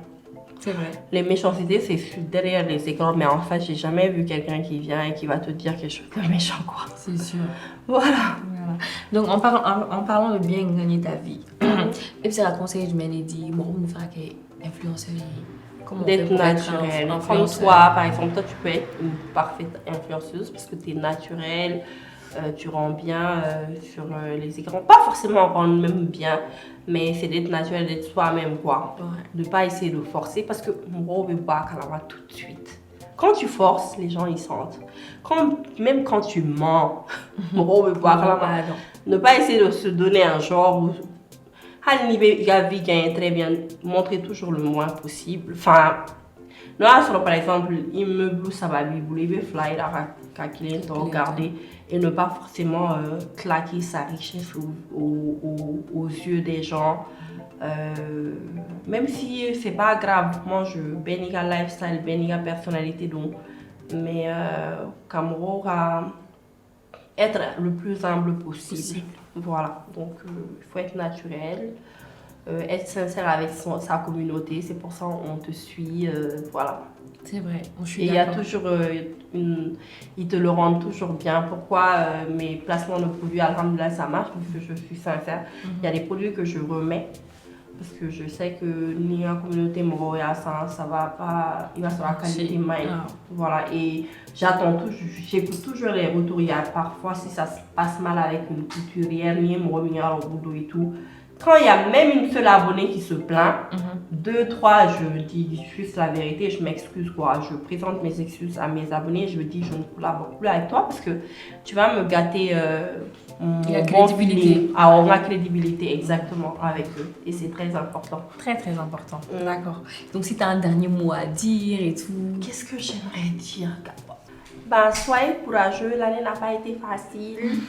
C'est vrai. Les méchancetés, c'est derrière les écrans, mais en fait, j'ai jamais vu quelqu'un qui vient et qui va te dire quelque chose de méchant, quoi. C'est sûr. Voilà. Voilà. Donc, en parlant de bien gagner ta vie, et puis, le conseil, je m'en ai dit, bon, on fera qu'influenceur. Comment on fait D'être pour être naturel. Comme influenceur? toi, par exemple, toi, tu peux être une parfaite influenceuse parce que tu es naturelle, tu rends bien sur les écrans. Pas forcément rendre même bien, mais c'est d'être naturel, d'être soi-même, quoi. Ouais. De ne pas essayer de forcer parce que mon veut pas tout de suite. Quand tu forces, les gens ils sentent. Même quand tu mens, mon veut pas Ah, non. ne pas essayer de se donner un genre où il gagne très bien, montrer toujours le moins possible. Enfin, là, par exemple, il me blue, ça va lui bouler, fly là, quand il est regarder et ne pas forcément claquer sa richesse aux yeux des gens. Même si c'est pas grave, moi je béniga lifestyle, béniga personnalité, donc, mais Cameroun à être le plus humble possible. Voilà, donc il faut être naturel, être sincère avec sa communauté, c'est pour ça qu'on te suit, voilà. C'est vrai. Je suis Et il y a d'accord. toujours ils te le rendent toujours bien. Pourquoi mes placements de produits, alhamdoulilah, ça marche parce que je suis sincère. Il y a des produits que je remets parce que je sais que ni la communauté moroya ça va pas, il va sur la qualité main. Ah. Voilà, et j'attends toujours, j'écoute toujours les retours. Il y a parfois si ça se passe mal avec une couturière, ni mon au boulot et tout. Quand il y a même une seule abonnée qui se plaint, 2, 3, je dis juste la vérité, je m'excuse quoi. Je présente mes excuses à mes abonnés, je dis je ne collabore plus avec toi parce que tu vas me gâter La mon crédibilité. feeling. Ah, la crédibilité exactement avec eux et c'est très important. Très, très important. D'accord. Donc, si tu as un dernier mot à dire et tout. Qu'est-ce que j'aimerais dire? Ben, soyez courageux, l'année n'a pas été facile.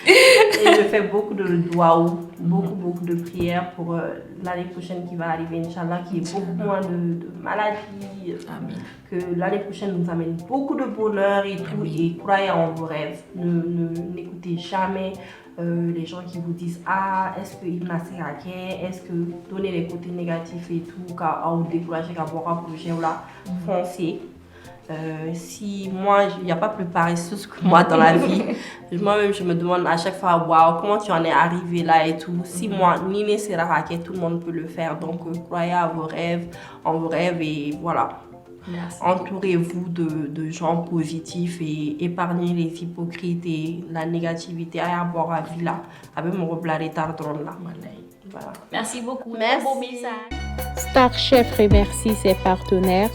Et je fais beaucoup de doigts, beaucoup de prières pour l'année prochaine qui va arriver, Inch'Allah, qui est beaucoup moins de maladies. Amen. Que l'année prochaine nous amène beaucoup de bonheur et tout. Et croyez en vos rêves. N'écoutez jamais les gens qui vous disent ah, est-ce que Ibn Nasser a gagné? Est-ce que donner les côtés négatifs et tout, car vous décourager, car vous projet ou là, foncez. Si moi, il n'y a pas plus paresseuse que moi dans la vie, moi-même je me demande à chaque fois, waouh, comment tu en es arrivé là et tout. Si moi, Nine Serra, tout le monde peut le faire. Donc, croyez en vos rêves et voilà. Merci. Entourez-vous de gens positifs et épargnez les hypocrites et la négativité. À avoir à vie là, avec mon reblare tardron là, voilà. Merci beaucoup. Merci. Beau message. Star Chef remercie ses partenaires